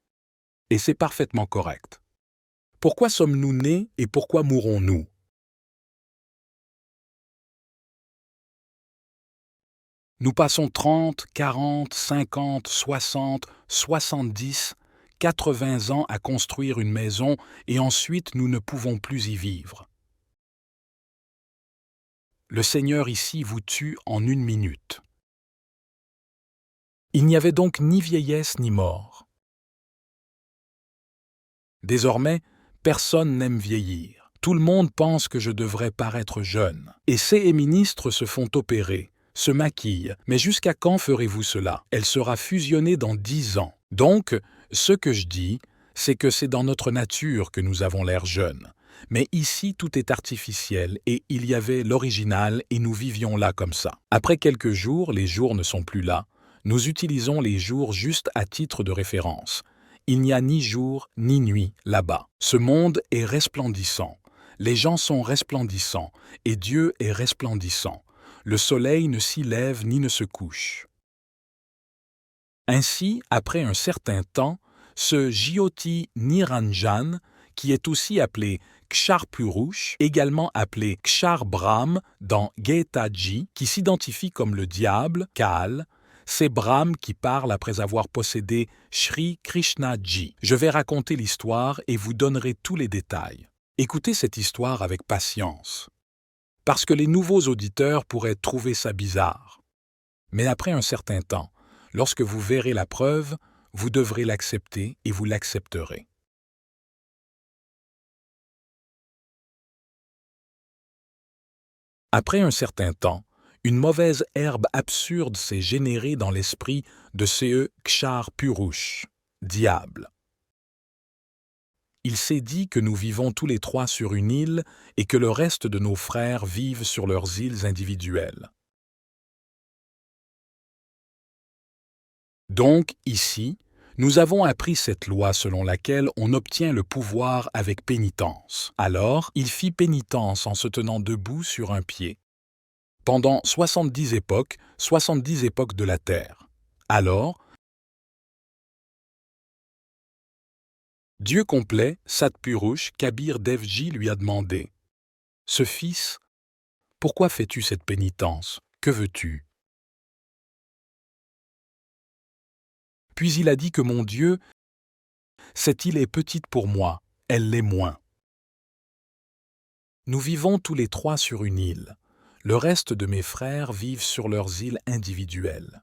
Et c'est parfaitement correct. Pourquoi sommes-nous nés et pourquoi mourrons-nous? Nous passons 30, 40, 50, 60, 70, 80 ans à construire une maison et ensuite nous ne pouvons plus y vivre. Le Seigneur ici vous tue en 1 minute. Il n'y avait donc ni vieillesse ni mort. Désormais, personne n'aime vieillir. Tout le monde pense que je devrais paraître jeune. Essais et ministres se font opérer, se maquillent. Mais jusqu'à quand ferez-vous cela? Elle sera fusionnée dans 10 ans. Donc, ce que je dis, c'est que c'est dans notre nature que nous avons l'air jeunes. Mais ici, tout est artificiel et il y avait l'original et nous vivions là comme ça. Après quelques jours, les jours ne sont plus là. Nous utilisons les jours juste à titre de référence. Il n'y a ni jour ni nuit là-bas. Ce monde est resplendissant. Les gens sont resplendissants et Dieu est resplendissant. Le soleil ne s'y lève ni ne se couche. Ainsi, après un certain temps, ce Jyoti Niranjan, qui est aussi appelé Kshar Purush, également appelé Kshar Brahm dans Gita Ji, qui s'identifie comme le diable, Kal, c'est Brahm qui parle après avoir possédé Shri Krishna Ji. Je vais raconter l'histoire et vous donnerai tous les détails. Écoutez cette histoire avec patience, parce que les nouveaux auditeurs pourraient trouver ça bizarre. Mais après un certain temps, lorsque vous verrez la preuve, vous devrez l'accepter et vous l'accepterez. Après un certain temps, une mauvaise herbe absurde s'est générée dans l'esprit de ce Kshar Purush, diable. Il s'est dit que nous vivons tous les trois sur une île et que le reste de nos frères vivent sur leurs îles individuelles. Donc, ici, nous avons appris cette loi selon laquelle on obtient le pouvoir avec pénitence. Alors, il fit pénitence en se tenant debout sur un pied. Pendant 70 époques de la terre. Alors, Dieu complet, Satpurush, Kabir Devji lui a demandé « Ce fils, pourquoi fais-tu cette pénitence? Que veux-tu » Puis il a dit que mon Dieu, cette île est petite pour moi, elle l'est moins. Nous vivons tous les trois sur une île. Le reste de mes frères vivent sur leurs îles individuelles.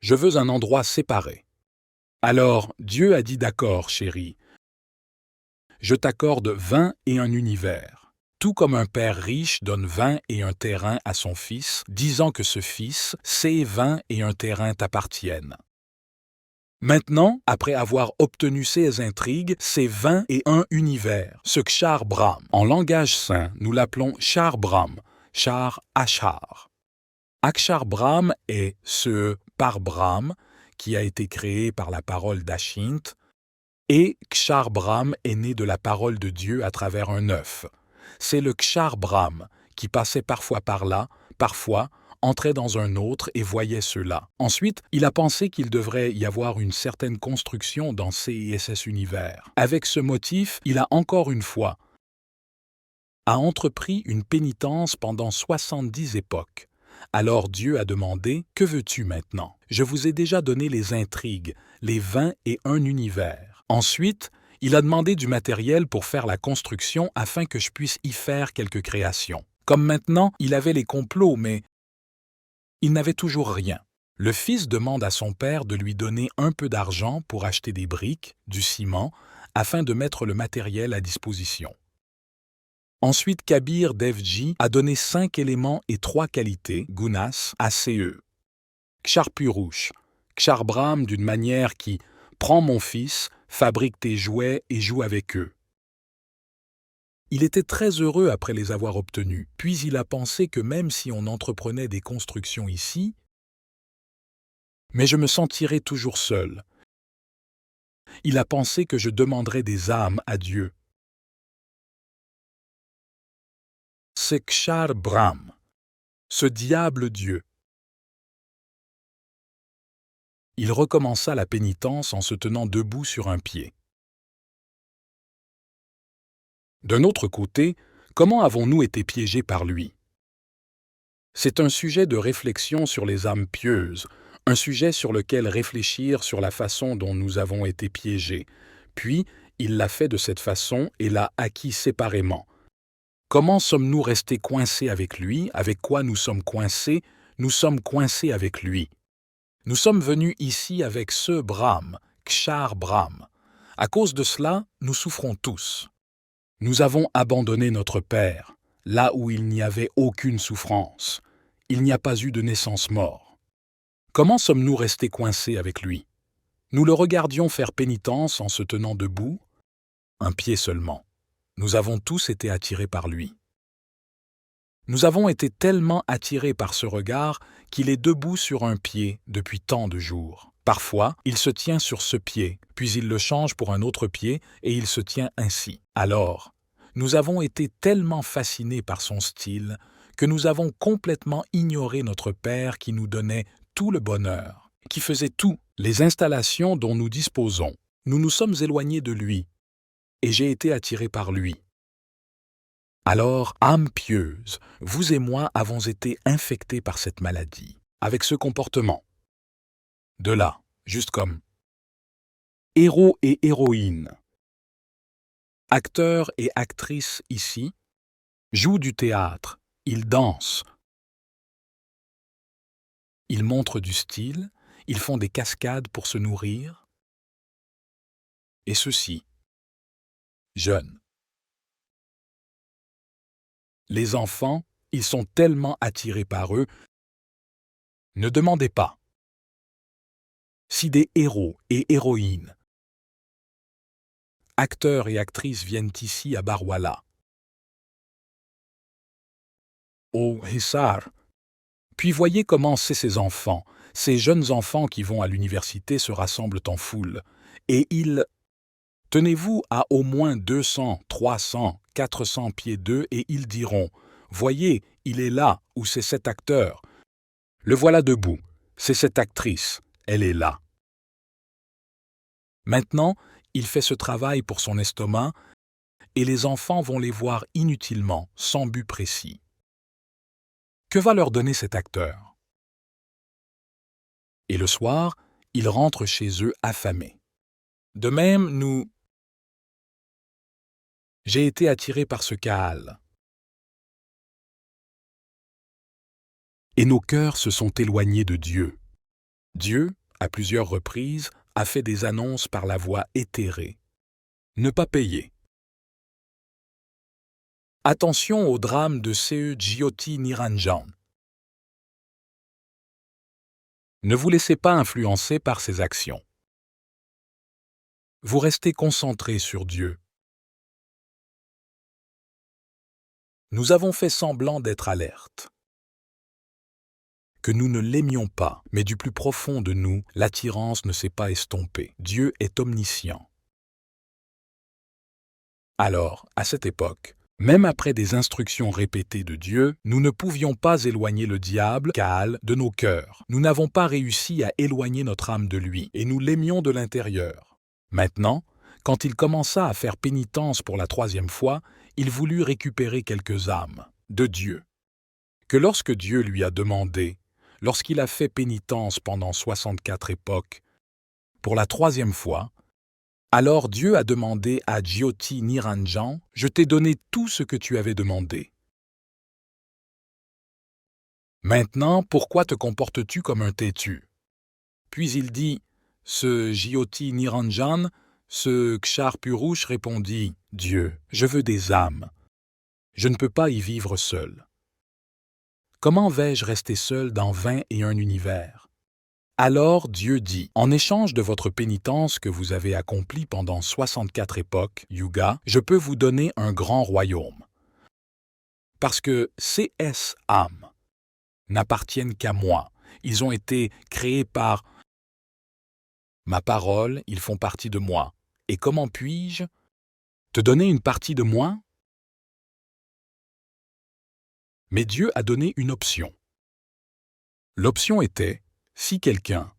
Je veux un endroit séparé. Alors Dieu a dit d'accord, chérie. Je t'accorde 20 et un univers. Tout comme un père riche donne 20 et un terrain à son fils, disant que ce fils, ces 20 et un terrain t'appartiennent. Maintenant, après avoir obtenu ces intrigues, c'est 20 et un univers, ce Kshar Brahm. En langage saint, nous l'appelons Shar Brahm, Shar Ashar. Akshar Brahm est ce par Brahm qui a été créé par la parole d'Ashint, et Kshar Brahm est né de la parole de Dieu à travers un œuf. c'est le Kshar Brahm, qui passait parfois par là, parfois entrait dans un autre et voyait cela. Ensuite, il a pensé qu'il devrait y avoir une certaine construction dans CISS Univers. Avec ce motif, il a encore une fois entrepris une pénitence pendant 70 époques. Alors Dieu a demandé « Que veux-tu maintenant ?» Je vous ai déjà donné les intrigues, les 21 univers. Ensuite, il a demandé du matériel pour faire la construction afin que je puisse y faire quelques créations. Comme maintenant, il avait les complots, mais il n'avait toujours rien. Le fils demande à son père de lui donner un peu d'argent pour acheter des briques, du ciment, afin de mettre le matériel à disposition. Ensuite, Kabir Devji a donné 5 éléments et 3 qualités, gunas, à CE. Kshar Purush, Kshar Brahm d'une manière qui « Prends mon fils, fabrique tes jouets et joue avec eux ». Il était très heureux après les avoir obtenus, puis il a pensé que même si on entreprenait des constructions ici, mais je me sentirais toujours seul. Il a pensé que je demanderais des âmes à Dieu. C'est Kshar Brahm, ce diable Dieu. Il recommença la pénitence en se tenant debout sur un pied. D'un autre côté, comment avons-nous été piégés par lui? C'est un sujet de réflexion sur les âmes pieuses, un sujet sur lequel réfléchir sur la façon dont nous avons été piégés. Puis, il l'a fait de cette façon et l'a acquis séparément. Comment sommes-nous restés coincés avec lui? Avec quoi nous sommes coincés? Nous sommes coincés avec lui. Nous sommes venus ici avec ce Brahm, Kshar Brahm. À cause de cela, nous souffrons tous. Nous avons abandonné notre Père, là où il n'y avait aucune souffrance. Il n'y a pas eu de naissance-mort. Comment sommes-nous restés coincés avec lui? Nous le regardions faire pénitence en se tenant debout, un pied seulement. Nous avons tous été attirés par lui. Nous avons été tellement attirés par ce regard qu'il est debout sur un pied depuis tant de jours. Parfois, il se tient sur ce pied, puis il le change pour un autre pied et il se tient ainsi. Alors, nous avons été tellement fascinés par son style que nous avons complètement ignoré notre Père qui nous donnait tout le bonheur, qui faisait tout, les installations dont nous disposons. Nous nous sommes éloignés de lui, et j'ai été attiré par lui. Alors, âme pieuse, vous et moi avons été infectés par cette maladie, avec ce comportement. De là, juste comme héros et héroïnes, acteurs et actrices ici, jouent du théâtre, ils dansent, ils montrent du style, ils font des cascades pour se nourrir, et ceux-ci, jeunes. Les enfants, ils sont tellement attirés par eux. Ne demandez pas. Si des héros et héroïnes, acteurs et actrices viennent ici à Barwala, au Hissar, puis voyez comment ces enfants, ces jeunes enfants qui vont à l'université se rassemblent en foule, et ils... Tenez-vous à au moins 200, 300, 400 pieds d'eux et ils diront « Voyez, il est là ou c'est cet acteur. Le voilà debout, c'est cette actrice, elle est là. » Maintenant, il fait ce travail pour son estomac et les enfants vont les voir inutilement, sans but précis. Que va leur donner cet acteur? Et le soir, ils rentrent chez eux affamés. De même, J'ai été attiré par ce Kaal. Et nos cœurs se sont éloignés de Dieu. Dieu, à plusieurs reprises, a fait des annonces par la voie éthérée. Ne pas payer. Attention au drame de C.E. Jyoti Niranjan. Ne vous laissez pas influencer par ses actions. Vous restez concentré sur Dieu. Nous avons fait semblant d'être alertes. Que nous ne l'aimions pas, mais du plus profond de nous, l'attirance ne s'est pas estompée. Dieu est omniscient. Alors, à cette époque, Même après des instructions répétées de Dieu, nous ne pouvions pas éloigner le diable, Kaal, de nos cœurs. Nous n'avons pas réussi à éloigner notre âme de lui, et nous l'aimions de l'intérieur. Maintenant, quand il commença à faire pénitence pour la 3e fois, il voulut récupérer quelques âmes de Dieu. Que lorsque Dieu lui a demandé, lorsqu'il a fait pénitence pendant 64 époques, pour la 3e fois, alors Dieu a demandé à Jyoti Niranjan, « Je t'ai donné tout ce que tu avais demandé. Maintenant, pourquoi te comportes-tu comme un têtu ?» Puis il dit, ce Jyoti Niranjan, ce Kshar Purush répondit, « Dieu, je veux des âmes. Je ne peux pas y vivre seul. Comment vais-je rester seul dans 21 univers ?» Alors Dieu dit, « En échange de votre pénitence que vous avez accomplie pendant 64 époques, Yuga, je peux vous donner un grand royaume. Parce que ces âmes n'appartiennent qu'à moi. Ils ont été créés par ma parole, ils font partie de moi. Et comment puis-je te donner une partie de moi ?» Mais Dieu a donné une option. L'option était, si quelqu'un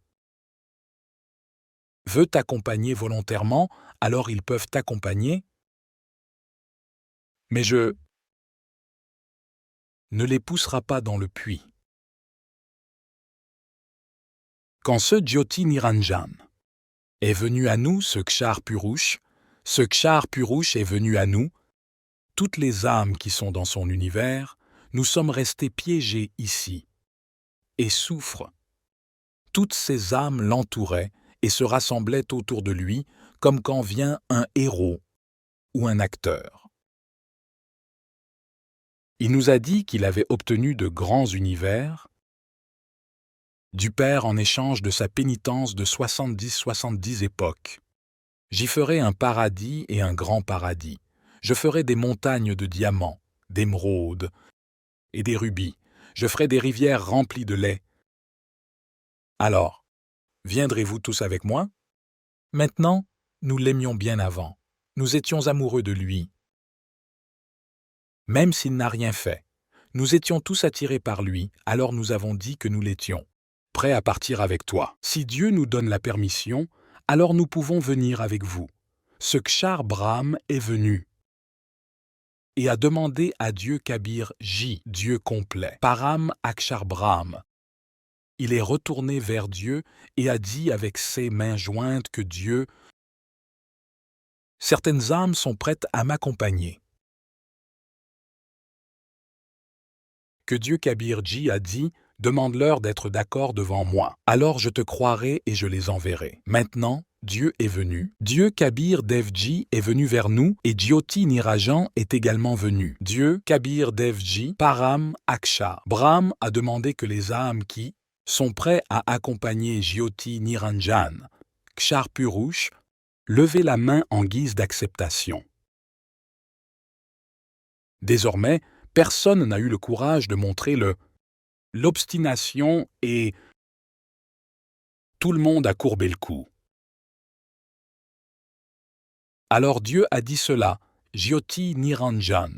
veut t'accompagner volontairement, alors ils peuvent t'accompagner, mais je ne les poussera pas dans le puits. Quand ce Jyoti Niranjan est venu à nous, ce Kshar Purush est venu à nous, toutes les âmes qui sont dans son univers, nous sommes restés piégés ici et souffrent. Toutes ces âmes l'entouraient et se rassemblaient autour de lui comme quand vient un héros ou un acteur. Il nous a dit qu'il avait obtenu de grands univers du Père en échange de sa pénitence de 70 époques. J'y ferai un paradis et un grand paradis. Je ferai des montagnes de diamants, d'émeraudes et des rubis. Je ferai des rivières remplies de lait. Alors, viendrez-vous tous avec moi? Maintenant, nous l'aimions bien avant. Nous étions amoureux de lui. Même s'il n'a rien fait, nous étions tous attirés par lui, alors nous avons dit que nous l'étions, prêts à partir avec toi. Si Dieu nous donne la permission, alors nous pouvons venir avec vous. Ce Kshar Brahm est venu et a demandé à Dieu Kabir J, Dieu complet, Param Akshar Brahm. Il est retourné vers Dieu et a dit avec ses mains jointes que Dieu, certaines âmes sont prêtes à m'accompagner. Que Dieu Kabirji a dit, demande-leur d'être d'accord devant moi. Alors je te croirai et je les enverrai. Maintenant, Dieu est venu. Dieu Kabir Devji est venu vers nous et Jyoti Niranjan est également venu. Dieu Kabir Devji, Param Akshar. Brahm a demandé que les âmes qui sont prêts à accompagner Jyoti Niranjan, Kshar Purush, levez la main en guise d'acceptation. Désormais, personne n'a eu le courage de montrer l'obstination et tout le monde a courbé le cou. Alors Dieu a dit cela, Jyoti Niranjan,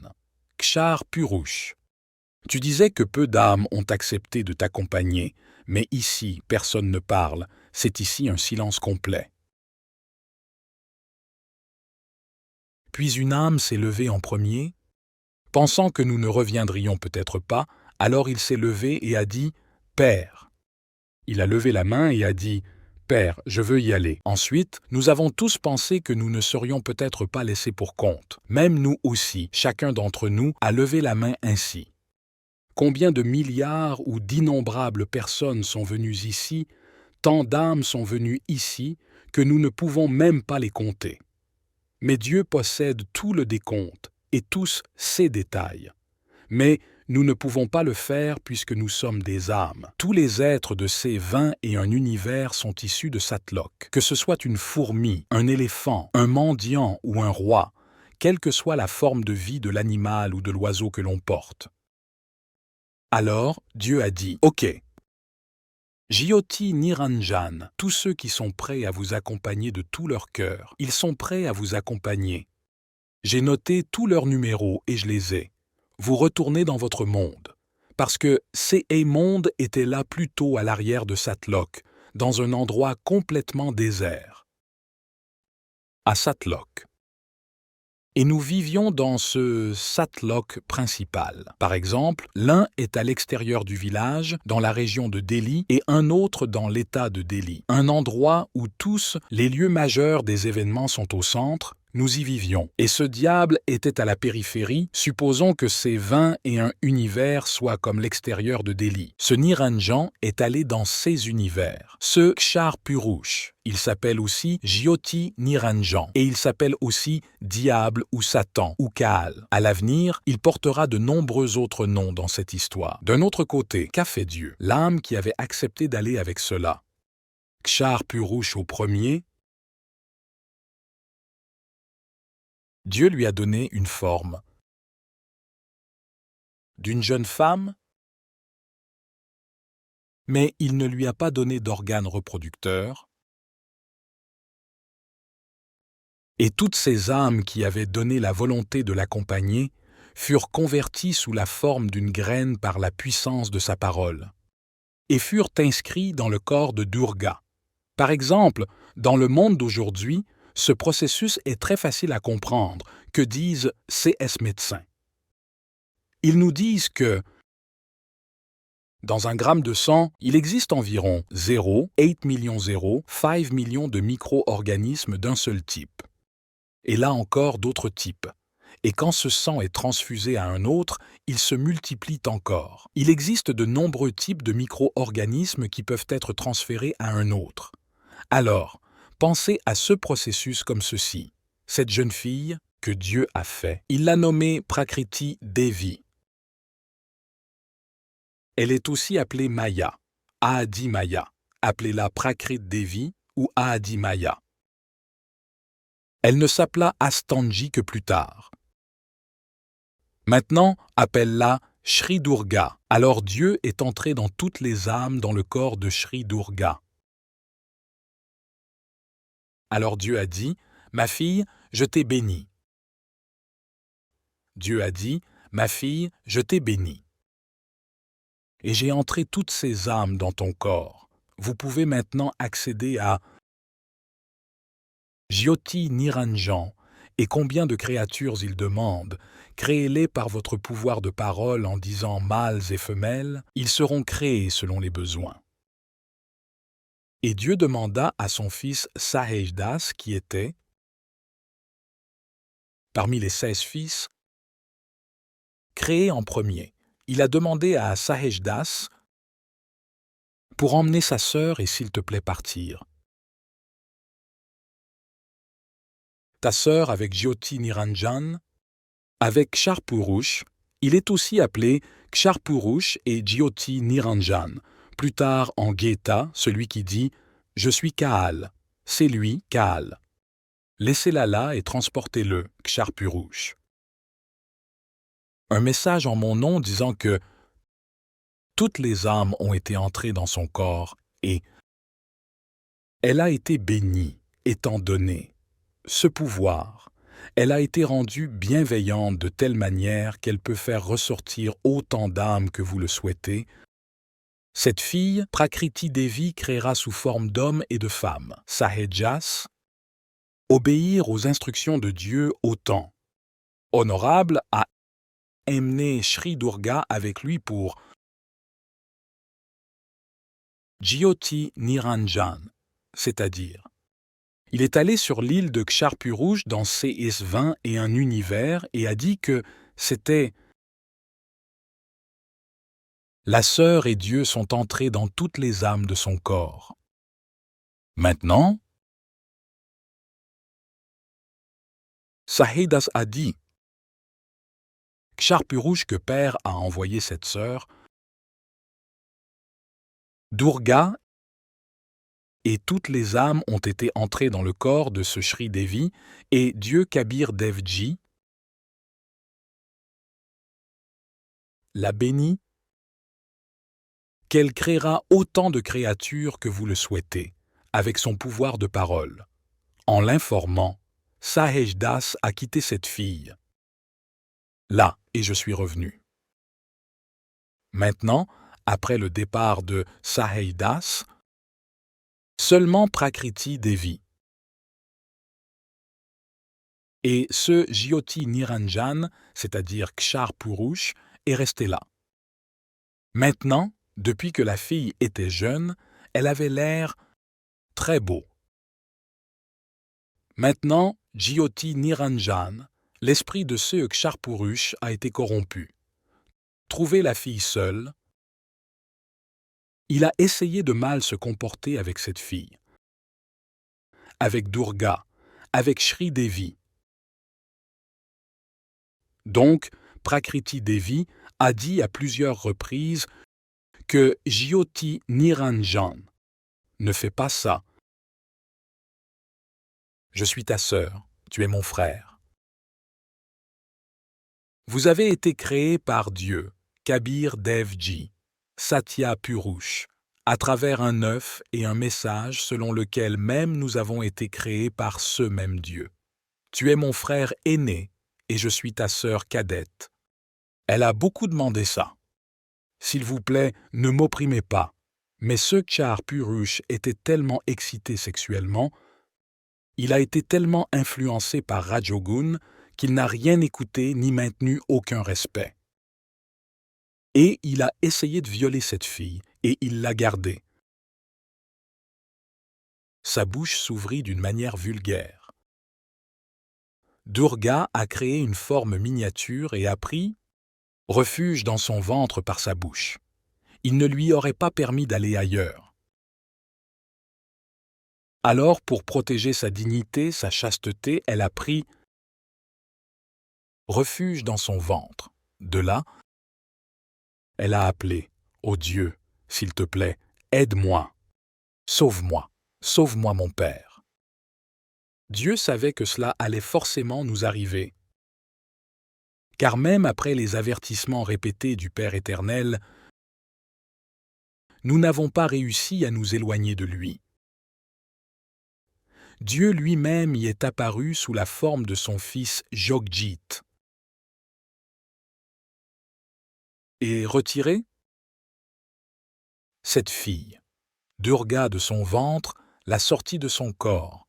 Kshar Purush. Tu disais que peu d'âmes ont accepté de t'accompagner, mais ici, personne ne parle, c'est ici un silence complet. Puis une âme s'est levée en premier, pensant que nous ne reviendrions peut-être pas, alors il s'est levé et a dit « Père ». Il a levé la main et a dit « Père, je veux y aller ». Ensuite, nous avons tous pensé que nous ne serions peut-être pas laissés pour compte. Même nous aussi, chacun d'entre nous a levé la main ainsi. Combien de milliards ou d'innombrables personnes sont venues ici, tant d'âmes sont venues ici que nous ne pouvons même pas les compter. Mais Dieu possède tout le décompte et tous ces détails. Mais nous ne pouvons pas le faire puisque nous sommes des âmes. Tous les êtres de ces 21 univers sont issus de Satlok. Que ce soit une fourmi, un éléphant, un mendiant ou un roi, quelle que soit la forme de vie de l'animal ou de l'oiseau que l'on porte. Alors, Dieu a dit, « Ok, Jyoti Niranjan, tous ceux qui sont prêts à vous accompagner de tout leur cœur, ils sont prêts à vous accompagner. J'ai noté tous leurs numéros et je les ai. Vous retournez dans votre monde. Parce que C.A. Monde était là plus tôt à l'arrière de Satlok, dans un endroit complètement désert. À Satlok. Et nous vivions dans ce Satlok principal. Par exemple, l'un est à l'extérieur du village, dans la région de Delhi, et un autre dans l'État de Delhi. Un endroit où tous les lieux majeurs des événements sont au centre. Nous y vivions. Et ce diable était à la périphérie, supposons que ces 21 univers soient comme l'extérieur de Delhi. Ce Niranjan est allé dans ces univers. Ce Kshar Purush, il s'appelle aussi Jyoti Niranjan, et il s'appelle aussi Diable ou Satan ou Kaal. À l'avenir, il portera de nombreux autres noms dans cette histoire. D'un autre côté, qu'a fait Dieu? L'âme qui avait accepté d'aller avec cela. Kshar Purush au premier, Dieu lui a donné une forme d'une jeune femme, mais il ne lui a pas donné d'organes reproducteurs. Et toutes ces âmes qui avaient donné la volonté de l'accompagner furent converties sous la forme d'une graine par la puissance de sa parole, et furent inscrits dans le corps de Durga. Par exemple, dans le monde d'aujourd'hui, ce processus est très facile à comprendre. Que disent CS médecins? Ils nous disent que dans un gramme de sang, il existe environ 8 millions 5 millions de micro-organismes d'un seul type. Et là encore d'autres types. Et quand ce sang est transfusé à un autre, il se multiplie encore. Il existe de nombreux types de micro-organismes qui peuvent être transférés à un autre. Alors, pensez à ce processus comme ceci. Cette jeune fille que Dieu a fait, il l'a nommée Prakriti Devi. Elle est aussi appelée Maya, Adi Maya. Appelez-la Prakrit Devi ou Adi Maya. Elle ne s'appela Astanji que plus tard. Maintenant, appelle-la Shri Durga. Alors Dieu est entré dans toutes les âmes dans le corps de Shri Durga. Alors Dieu a dit, « Ma fille, je t'ai bénie. » Dieu a dit, « Ma fille, je t'ai bénie. Et j'ai entré toutes ces âmes dans ton corps. Vous pouvez maintenant accéder à Jyoti Niranjan, et combien de créatures il demande, créez-les par votre pouvoir de parole en disant mâles et femelles, ils seront créés selon les besoins. Et Dieu demanda à son fils Sahejdas, qui était, parmi les 16 fils, créé en premier. Il a demandé à Sahejdas pour emmener sa sœur et s'il te plaît partir. Ta sœur avec Jyoti Niranjan, avec Kshar Purush, il est aussi appelé Kshar Purush et Jyoti Niranjan. Plus tard en Gita, celui qui dit « Je suis Kaal », c'est lui, Kaal. Laissez-la là et transportez-le, Kshar Purush. Un message en mon nom disant que toutes les âmes ont été entrées dans son corps et elle a été bénie, étant donnée. Ce pouvoir, elle a été rendue bienveillante de telle manière qu'elle peut faire ressortir autant d'âmes que vous le souhaitez. Cette fille, Prakriti Devi, créera sous forme d'homme et de femme. Sahejas, obéir aux instructions de Dieu autant. Honorable a emmené Shri Durga avec lui pour Jyoti Niranjan, c'est-à-dire il est allé sur l'île de Kshar Purush dans CS20 et un univers et a dit que c'était la sœur et Dieu sont entrés dans toutes les âmes de son corps. Maintenant, Sahedas a dit Kshar Purush que Père a envoyé cette sœur, Durga et toutes les âmes ont été entrées dans le corps de ce Shri Devi et Dieu Kabir Devji l'a béni qu'elle créera autant de créatures que vous le souhaitez, avec son pouvoir de parole, en l'informant, Sahej Das a quitté cette fille. Là, et je suis revenu. Maintenant, après le départ de Sahej Das, seulement Prakriti Devi. Et ce Jyoti Niranjan, c'est-à-dire Kshar Purush, est resté là. Maintenant, depuis que la fille était jeune, elle avait l'air très beau. Maintenant, Jyoti Niranjan, l'esprit de ce Kshar Purush a été corrompu. Trouvé la fille seule, il a essayé de mal se comporter avec cette fille, avec Durga, avec Shri Devi. Donc, Prakriti Devi a dit à plusieurs reprises que Jyoti Niranjan ne fait pas ça. Je suis ta sœur, tu es mon frère. Vous avez été créés par Dieu, Kabir Devji, Satya Purush, à travers un œuf et un message selon lequel même nous avons été créés par ce même Dieu. Tu es mon frère aîné et je suis ta sœur cadette. Elle a beaucoup demandé ça. S'il vous plaît, ne m'opprimez pas. Mais ce Kshar Purush était tellement excité sexuellement, il a été tellement influencé par Rajogun qu'il n'a rien écouté ni maintenu aucun respect. Et il a essayé de violer cette fille, et il l'a gardée. Sa bouche s'ouvrit d'une manière vulgaire. Durga a créé une forme miniature et a pris refuge dans son ventre par sa bouche. Il ne lui aurait pas permis d'aller ailleurs. Alors, pour protéger sa dignité, sa chasteté, elle a pris refuge dans son ventre. De là, elle a appelé « Ô Dieu, s'il te plaît, aide-moi, sauve-moi, sauve-moi mon Père ». Dieu savait que cela allait forcément nous arriver. Car même après les avertissements répétés du Père éternel, nous n'avons pas réussi à nous éloigner de lui. Dieu lui-même y est apparu sous la forme de son fils Jogjit. Et retiré cette fille, Durga de son ventre, l'a sortie de son corps,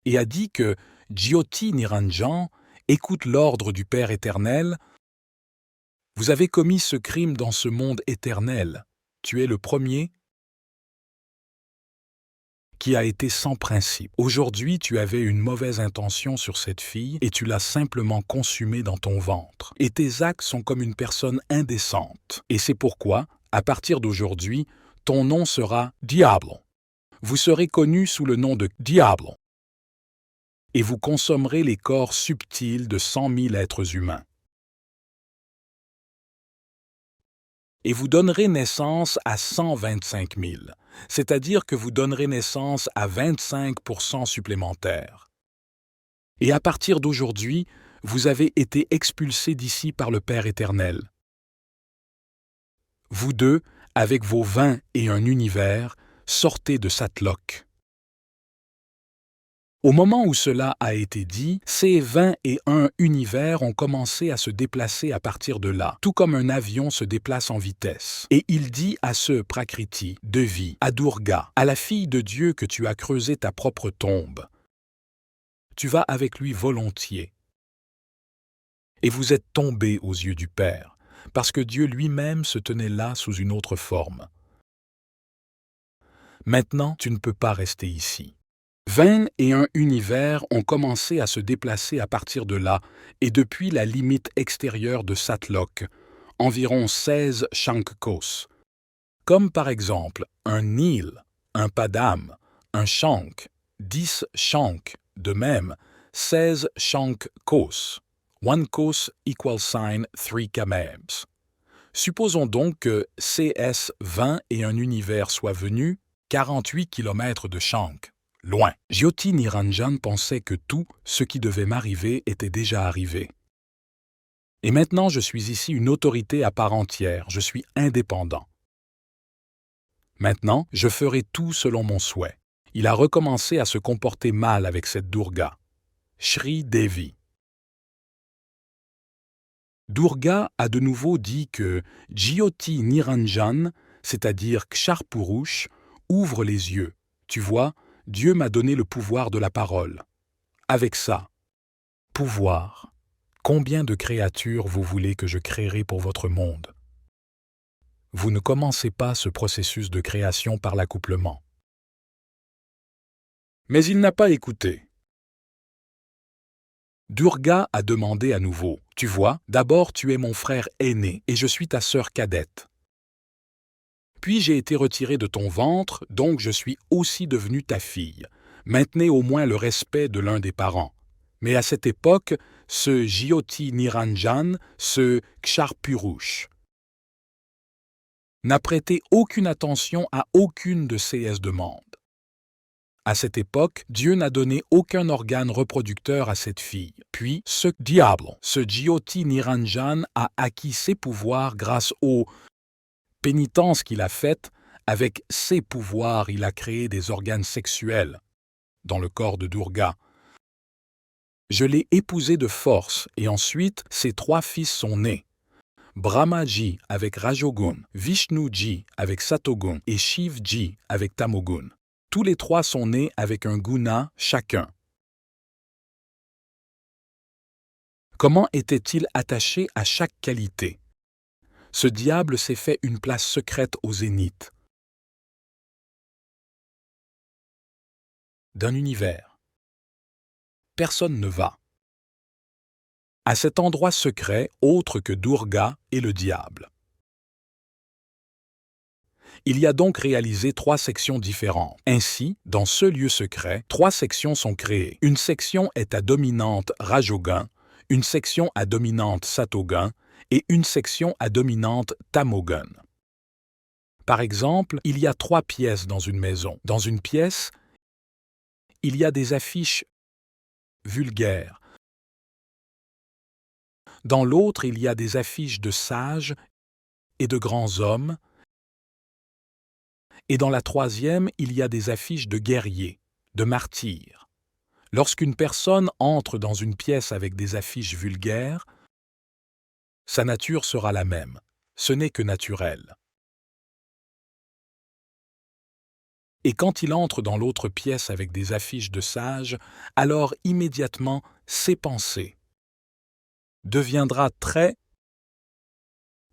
et a dit que Jyoti Niranjan écoute l'ordre du Père éternel. Vous avez commis ce crime dans ce monde éternel. Tu es le premier qui a été sans principe. Aujourd'hui, tu avais une mauvaise intention sur cette fille et tu l'as simplement consumée dans ton ventre. Et tes actes sont comme une personne indécente. Et c'est pourquoi, à partir d'aujourd'hui, ton nom sera Diablo. Vous serez connu sous le nom de Diablo. Et vous consommerez les corps subtils de 100 000 êtres humains. Et vous donnerez naissance à 125 000, c'est-à-dire que vous donnerez naissance à 25% supplémentaires. Et à partir d'aujourd'hui, vous avez été expulsés d'ici par le Père éternel. Vous deux, avec vos 20 et un univers, sortez de Satlok. Au moment où cela a été dit, ces 21 univers ont commencé à se déplacer à partir de là, tout comme un avion se déplace en vitesse. Et il dit à ce Prakriti, Devi, à Durga, à la fille de Dieu que tu as creusé ta propre tombe. Tu vas avec lui volontiers. Et vous êtes tombés aux yeux du Père, parce que Dieu lui-même se tenait là sous une autre forme. Maintenant, tu ne peux pas rester ici. 21 univers ont commencé à se déplacer à partir de là et depuis la limite extérieure de Satlok, environ 16 Shankos, comme par exemple un Nil, un Padam, un Shank, 10 Shank, de même 16 Shankos. One cos equal sign 3 kamebs. Supposons donc que CS20 et un univers soient venus 48 km de Shank. Loin. Jyoti Niranjan pensait que tout ce qui devait m'arriver était déjà arrivé. Et maintenant, je suis ici une autorité à part entière, je suis indépendant. Maintenant, je ferai tout selon mon souhait. Il a recommencé à se comporter mal avec cette Durga, Shri Devi. Durga a de nouveau dit que Jyoti Niranjan, c'est-à-dire Kshar Purush, ouvre les yeux. Tu vois, Dieu m'a donné le pouvoir de la parole. Avec ça, pouvoir, combien de créatures vous voulez que je créerai pour votre monde? Vous ne commencez pas ce processus de création par l'accouplement. Mais il n'a pas écouté. Durga a demandé à nouveau, « Tu vois, d'abord tu es mon frère aîné et je suis ta sœur cadette. Puis j'ai été retiré de ton ventre, donc je suis aussi devenue ta fille. Maintenez au moins le respect de l'un des parents. » Mais à cette époque, ce Jyoti Niranjan, ce Kshar Purush, n'a prêté aucune attention à aucune de ces demandes. À cette époque, Dieu n'a donné aucun organe reproducteur à cette fille. Puis, ce diable, ce Jyoti Niranjan, a acquis ses pouvoirs grâce aux pénitences qu'il a faites. Avec ses pouvoirs, il a créé des organes sexuels dans le corps de Durga. Je l'ai épousée de force et ensuite, ses 3 fils sont nés. Brahmaji avec Rajogun, Vishnuji avec Satogun et Shivji avec Tamogun. Tous les 3 sont nés avec un guna chacun. Comment était-il attaché à chaque qualité? Ce diable s'est fait une place secrète au zénith d'un univers. Personne ne va à cet endroit secret autre que Durga et le diable. Il y a donc réalisé 3 sections différentes. Ainsi, dans ce lieu secret, 3 sections sont créées. Une section est à dominante Rajogun, une section à dominante Satogun et une section à dominante Tamogun. Par exemple, il y a 3 pièces dans une maison. Dans une pièce, il y a des affiches vulgaires. Dans l'autre, il y a des affiches de sages et de grands hommes. Et dans la 3e, il y a des affiches de guerriers, de martyrs. Lorsqu'une personne entre dans une pièce avec des affiches vulgaires, sa nature sera la même. Ce n'est que naturel. Et quand il entre dans l'autre pièce avec des affiches de sages, alors immédiatement ses pensées deviendra très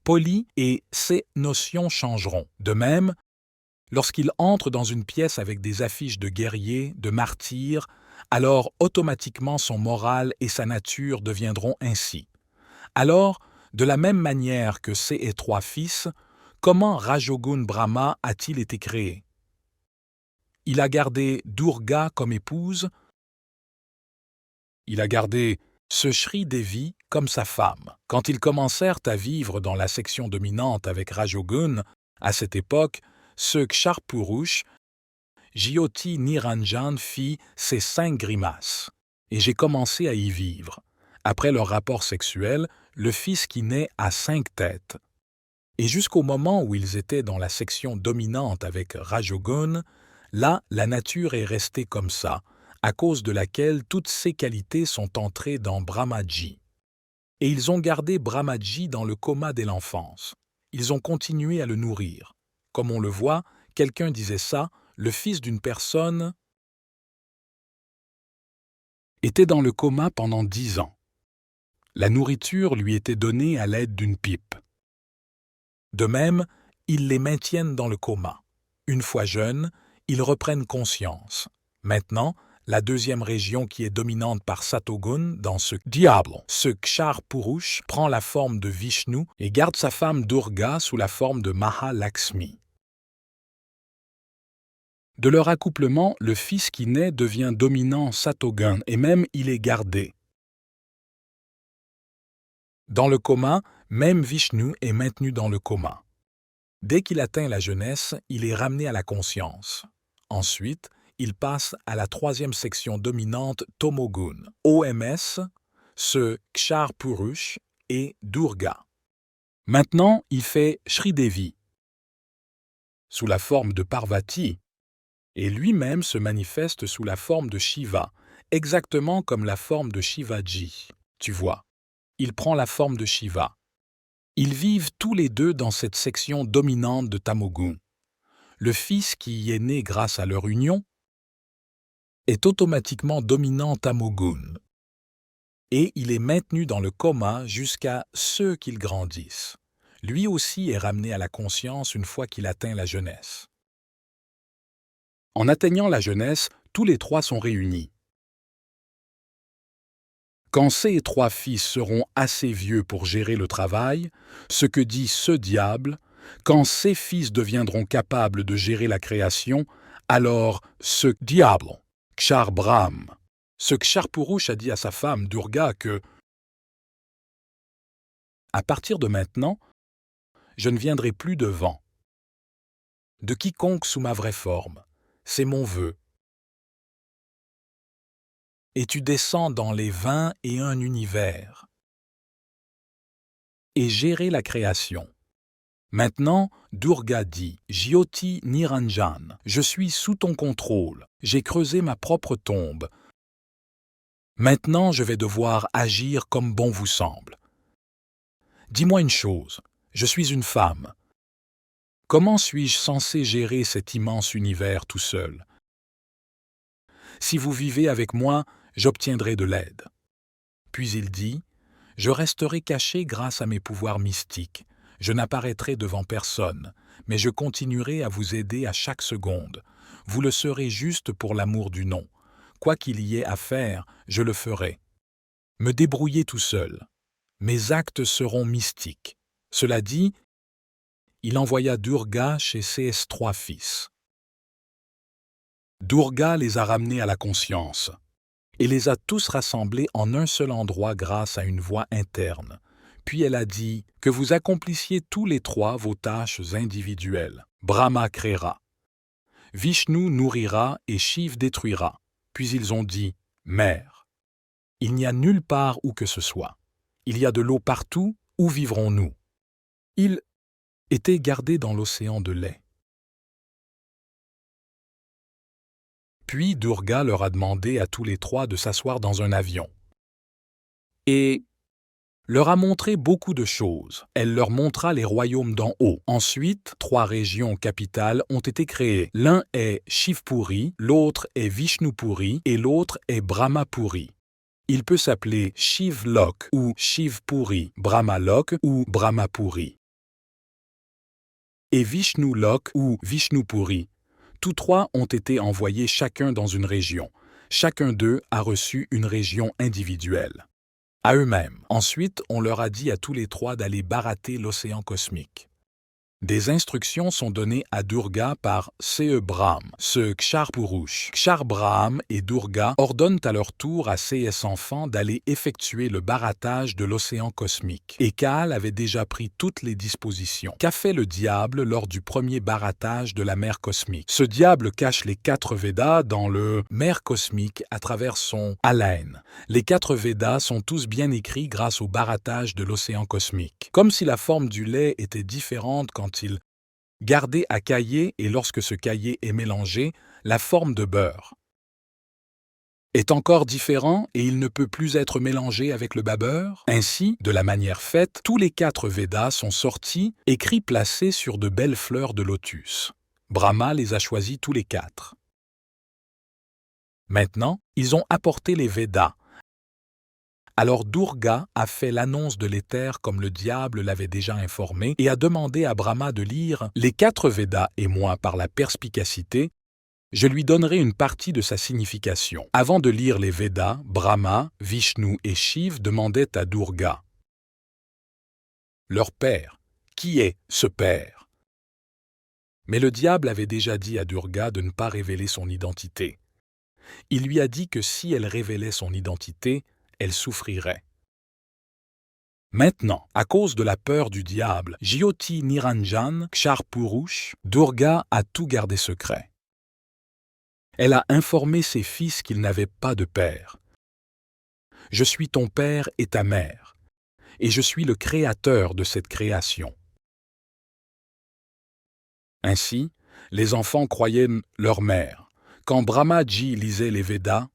polies et ses notions changeront. De même, lorsqu'il entre dans une pièce avec des affiches de guerriers, de martyrs, alors automatiquement son moral et sa nature deviendront ainsi. Alors, de la même manière que ses 3 fils, comment Rajogun Brahma a-t-il été créé? Il a gardé Durga comme épouse, il a gardé ce Shri Devi comme sa femme. Quand ils commencèrent à vivre dans la section dominante avec Rajogun, à cette époque, ce Kshar Purush, Jyoti Niranjan fit ses 5 grimaces, et j'ai commencé à y vivre. Après leur rapport sexuel, le fils qui naît a 5 têtes. Et jusqu'au moment où ils étaient dans la section dominante avec Rajogun, là, la nature est restée comme ça, à cause de laquelle toutes ces qualités sont entrées dans Brahmaji. Et ils ont gardé Brahmaji dans le coma dès l'enfance. Ils ont continué à le nourrir. Comme on le voit, quelqu'un disait ça, le fils d'une personne était dans le coma pendant 10 ans. La nourriture lui était donnée à l'aide d'une pipe. De même, ils les maintiennent dans le coma. Une fois jeunes, ils reprennent conscience. Maintenant, la 2e région qui est dominante par Satogun dans ce diable, ce Kshar Purush, prend la forme de Vishnu et garde sa femme Durga sous la forme de Mahalakshmi. De leur accouplement, le fils qui naît devient dominant Satogun et même il est gardé. Dans le coma, même Vishnu est maintenu dans le coma. Dès qu'il atteint la jeunesse, il est ramené à la conscience. Ensuite, il passe à la 3e section dominante Tamogun, OMS, ce Kshar Purush et Durga. Maintenant, il fait Shri Devi. Sous la forme de Parvati, et lui-même se manifeste sous la forme de Shiva, exactement comme la forme de Shivaji. Tu vois, il prend la forme de Shiva. Ils vivent tous les deux dans cette section dominante de Tamogun. Le fils qui y est né grâce à leur union est automatiquement dominant Tamogun, et il est maintenu dans le coma jusqu'à ce qu'il grandisse. Lui aussi est ramené à la conscience une fois qu'il atteint la jeunesse. En atteignant la jeunesse, tous les trois sont réunis. Quand ces trois fils seront assez vieux pour gérer le travail, ce que dit ce diable, quand ces fils deviendront capables de gérer la création, alors ce diable, Kshar Brahm, ce Kshar Purush a dit à sa femme Durga que « À partir de maintenant, je ne viendrai plus devant de quiconque sous ma vraie forme, c'est mon vœu. Et tu descends dans les 21 univers et gérer la création. » Maintenant, Durga dit « Jyoti Niranjan, je suis sous ton contrôle, j'ai creusé ma propre tombe. Maintenant, je vais devoir agir comme bon vous semble. Dis-moi une chose, je suis une femme. Comment suis-je censé gérer cet immense univers tout seul? Si vous vivez avec moi, j'obtiendrai de l'aide. » Puis il dit « Je resterai caché grâce à mes pouvoirs mystiques. Je n'apparaîtrai devant personne, mais je continuerai à vous aider à chaque seconde. Vous le serez juste pour l'amour du nom. Quoi qu'il y ait à faire, je le ferai. Me débrouiller tout seul. Mes actes seront mystiques. » Cela dit, il envoya Durga chez ses trois fils. Durga les a ramenés à la conscience et les a tous rassemblés en un seul endroit grâce à une voix interne. Puis elle a dit que vous accomplissiez tous les trois vos tâches individuelles. Brahma créera, Vishnu nourrira et Shiv détruira. Puis ils ont dit « Mère, il n'y a nulle part où que ce soit. Il y a de l'eau partout, où vivrons-nous » Ils étaient gardés dans l'océan de lait. Puis Durga leur a demandé à tous les trois de s'asseoir dans un avion. Et leur a montré beaucoup de choses. Elle leur montra les royaumes d'en haut. Ensuite, 3 régions capitales ont été créées. L'un est Shivpuri, l'autre est Vishnupuri et l'autre est Brahmapuri. Il peut s'appeler Shivlok ou Shivpuri, Brahmalok ou Brahmapuri. Et Vishnulok ou Vishnupuri. Tous 3 ont été envoyés chacun dans une région. Chacun d'eux a reçu une région individuelle. À eux-mêmes. Ensuite, on leur a dit à tous les 3 d'aller barater l'océan cosmique. Des instructions sont données à Durga par Ce Brahm, ce Kshar Purush. Kshar Brahm et Durga ordonnent à leur tour à ces enfants d'aller effectuer le barattage de l'océan cosmique. Et Kal avait déjà pris toutes les dispositions. Qu'a fait le diable lors du premier barattage de la mer cosmique? Ce diable cache les 4 Védas dans le mer cosmique à travers son haleine. Les 4 Védas sont tous bien écrits grâce au barattage de l'océan cosmique. Comme si la forme du lait était différente quand il gardé à cailler et lorsque ce caillé est mélangé, la forme de beurre est encore différent et il ne peut plus être mélangé avec le beurre. Ainsi, de la manière faite, tous les 4 Védas sont sortis, écrits placés sur de belles fleurs de lotus. Brahma les a choisis tous les 4. Maintenant, ils ont apporté les Védas. Alors Durga a fait l'annonce de l'éther comme le diable l'avait déjà informé et a demandé à Brahma de lire les 4 Védas et moi, par la perspicacité, je lui donnerai une partie de sa signification. Avant de lire les Védas, Brahma, Vishnu et Shiv demandaient à Durga leur père. Qui est ce père? Mais le diable avait déjà dit à Durga de ne pas révéler son identité. Il lui a dit que si elle révélait son identité, elle souffrirait. Maintenant, à cause de la peur du diable, Jyoti Niranjan, Kshar Purush, Durga a tout gardé secret. Elle a informé ses fils qu'ils n'avaient pas de père. Je suis ton père et ta mère, et je suis le créateur de cette création. Ainsi, les enfants croyaient leur mère. Quand Brahmaji lisait les Védas,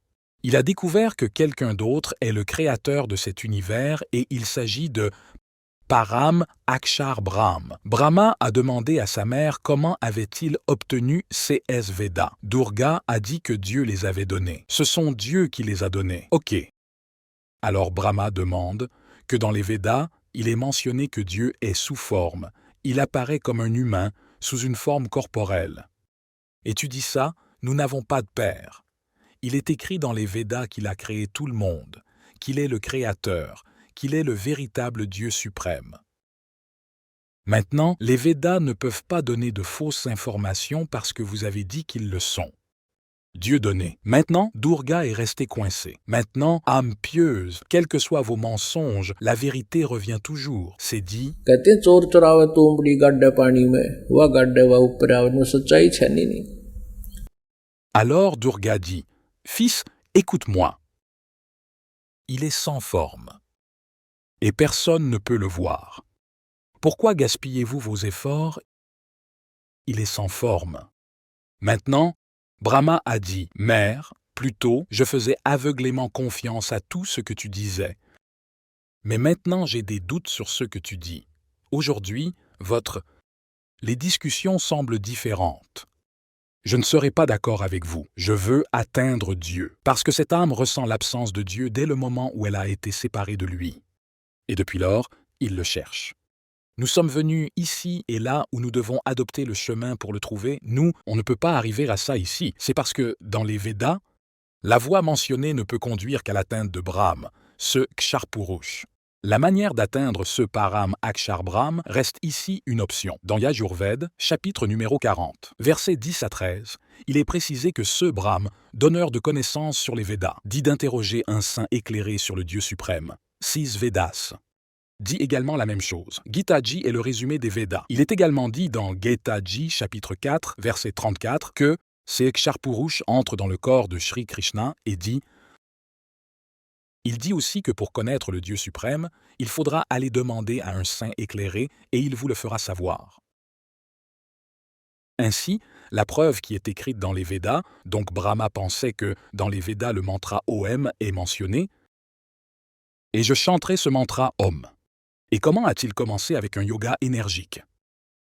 il a découvert que quelqu'un d'autre est le créateur de cet univers et il s'agit de Param Akshar Brahm. Brahma a demandé à sa mère comment avait-il obtenu ces Védas. Durga a dit que Dieu les avait donnés. Ce sont Dieu qui les a donnés. Ok. Alors Brahma demande que dans les Védas, il est mentionné que Dieu est sous forme. Il apparaît comme un humain sous une forme corporelle. Et tu dis ça, nous n'avons pas de père. Il est écrit dans les Védas qu'il a créé tout le monde, qu'il est le Créateur, qu'il est le véritable Dieu suprême. Maintenant, les Védas ne peuvent pas donner de fausses informations parce que vous avez dit qu'ils le sont. Dieu donné. Maintenant, Durga est resté coincé. Maintenant, âme pieuse, quels que soient vos mensonges, la vérité revient toujours. C'est dit. कहते हैं चोर चुरावे तो उमड़ी गड्ढे पानी में वह गड्ढे वह ऊपर आवे में सच्चाई है नहीं. Alors Durga dit, Fils, écoute-moi. Il est sans forme. Et personne ne peut le voir. Pourquoi gaspillez-vous vos efforts? Il est sans forme. Maintenant, Brahma a dit, Mère, plutôt, je faisais aveuglément confiance à tout ce que tu disais. Mais maintenant j'ai des doutes sur ce que tu dis. Aujourd'hui, les discussions semblent différentes. Je ne serai pas d'accord avec vous. Je veux atteindre Dieu, parce que cette âme ressent l'absence de Dieu dès le moment où elle a été séparée de lui. Et depuis lors, il le cherche. Nous sommes venus ici et là où nous devons adopter le chemin pour le trouver. Nous, on ne peut pas arriver à ça ici. C'est parce que, dans les Védas, la voie mentionnée ne peut conduire qu'à l'atteinte de Brahm, ce Ksharpurush. La manière d'atteindre ce Param Akshar Brahm reste ici une option. Dans Yajurved, chapitre numéro 40, versets 10 à 13, il est précisé que ce Brahm, donneur de connaissances sur les Védas, dit d'interroger un saint éclairé sur le Dieu suprême. 6 Védas dit également la même chose. Gita-ji est le résumé des Védas. Il est également dit dans Gita-ji, chapitre 4, verset 34, que ces Ksharpurush entre dans le corps de Shri Krishna et dit « Il dit aussi que pour connaître le Dieu suprême, il faudra aller demander à un saint éclairé et il vous le fera savoir. » Ainsi, la preuve qui est écrite dans les Védas, donc Brahma pensait que dans les Védas le mantra Om est mentionné, et je chanterai ce mantra Om. Et comment a-t-il commencé avec un yoga énergique?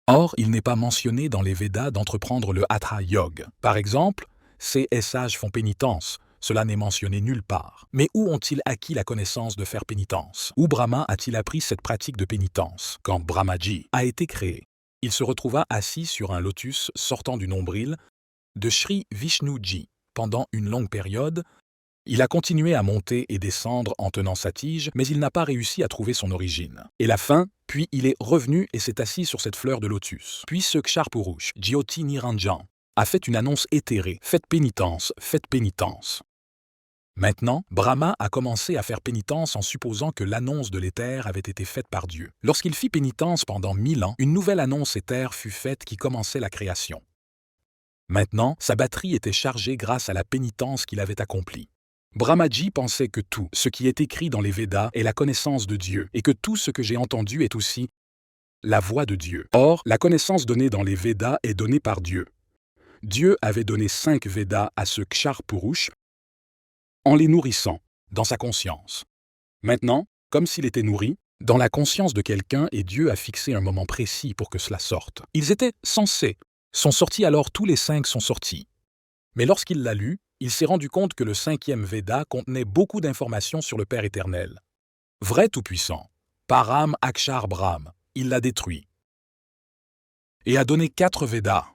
Or, il n'est pas mentionné dans les Védas d'entreprendre le Hatha Yoga. Par exemple, ces sages font pénitence. Cela n'est mentionné nulle part. Mais où ont-ils acquis la connaissance de faire pénitence? Où Brahma a-t-il appris cette pratique de pénitence? Quand Brahmaji a été créé, il se retrouva assis sur un lotus sortant du nombril de Shri Vishnuji. Pendant une longue période, il a continué à monter et descendre en tenant sa tige, mais il n'a pas réussi à trouver son origine. Et la fin, puis il est revenu et s'est assis sur cette fleur de lotus. Puis ce Ksharpurush, Jyoti Niranjan, a fait une annonce éthérée. Faites pénitence, faites pénitence. Maintenant, Brahma a commencé à faire pénitence en supposant que l'annonce de l'éther avait été faite par Dieu. Lorsqu'il fit pénitence pendant 1000 ans, une nouvelle annonce éther fut faite qui commençait la création. Maintenant, sa batterie était chargée grâce à la pénitence qu'il avait accomplie. Brahmaji pensait que tout ce qui est écrit dans les Védas est la connaissance de Dieu et que tout ce que j'ai entendu est aussi la voix de Dieu. Or, la connaissance donnée dans les Védas est donnée par Dieu. Dieu avait donné 5 Védas à ce Ksharpurush en les nourrissant dans sa conscience. Maintenant, comme s'il était nourri, dans la conscience de quelqu'un et Dieu a fixé un moment précis pour que cela sorte. Ils étaient censés, sont sortis alors tous les 5 sont sortis. Mais lorsqu'il l'a lu, il s'est rendu compte que le 5e Véda contenait beaucoup d'informations sur le Père éternel. Vrai Tout-Puissant, Param Akshar Brahm, il l'a détruit. Et a donné 4 Védas.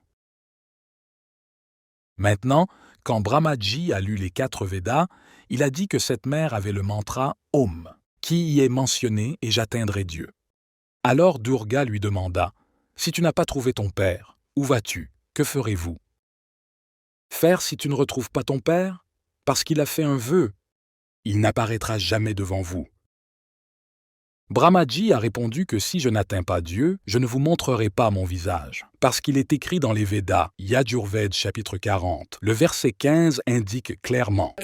Maintenant, quand Brahmaji a lu les 4 Védas, il a dit que cette mère avait le mantra Om, qui y est mentionné et j'atteindrai Dieu. Alors Durga lui demanda, « Si tu n'as pas trouvé ton père, où vas-tu? Que ferez-vous? » Faire si tu ne retrouves pas ton père? Parce qu'il a fait un vœu. Il n'apparaîtra jamais devant vous. Brahmaji a répondu que si je n'atteins pas Dieu, je ne vous montrerai pas mon visage. Parce qu'il est écrit dans les Védas, Yajurved chapitre 40, le verset 15 indique clairement.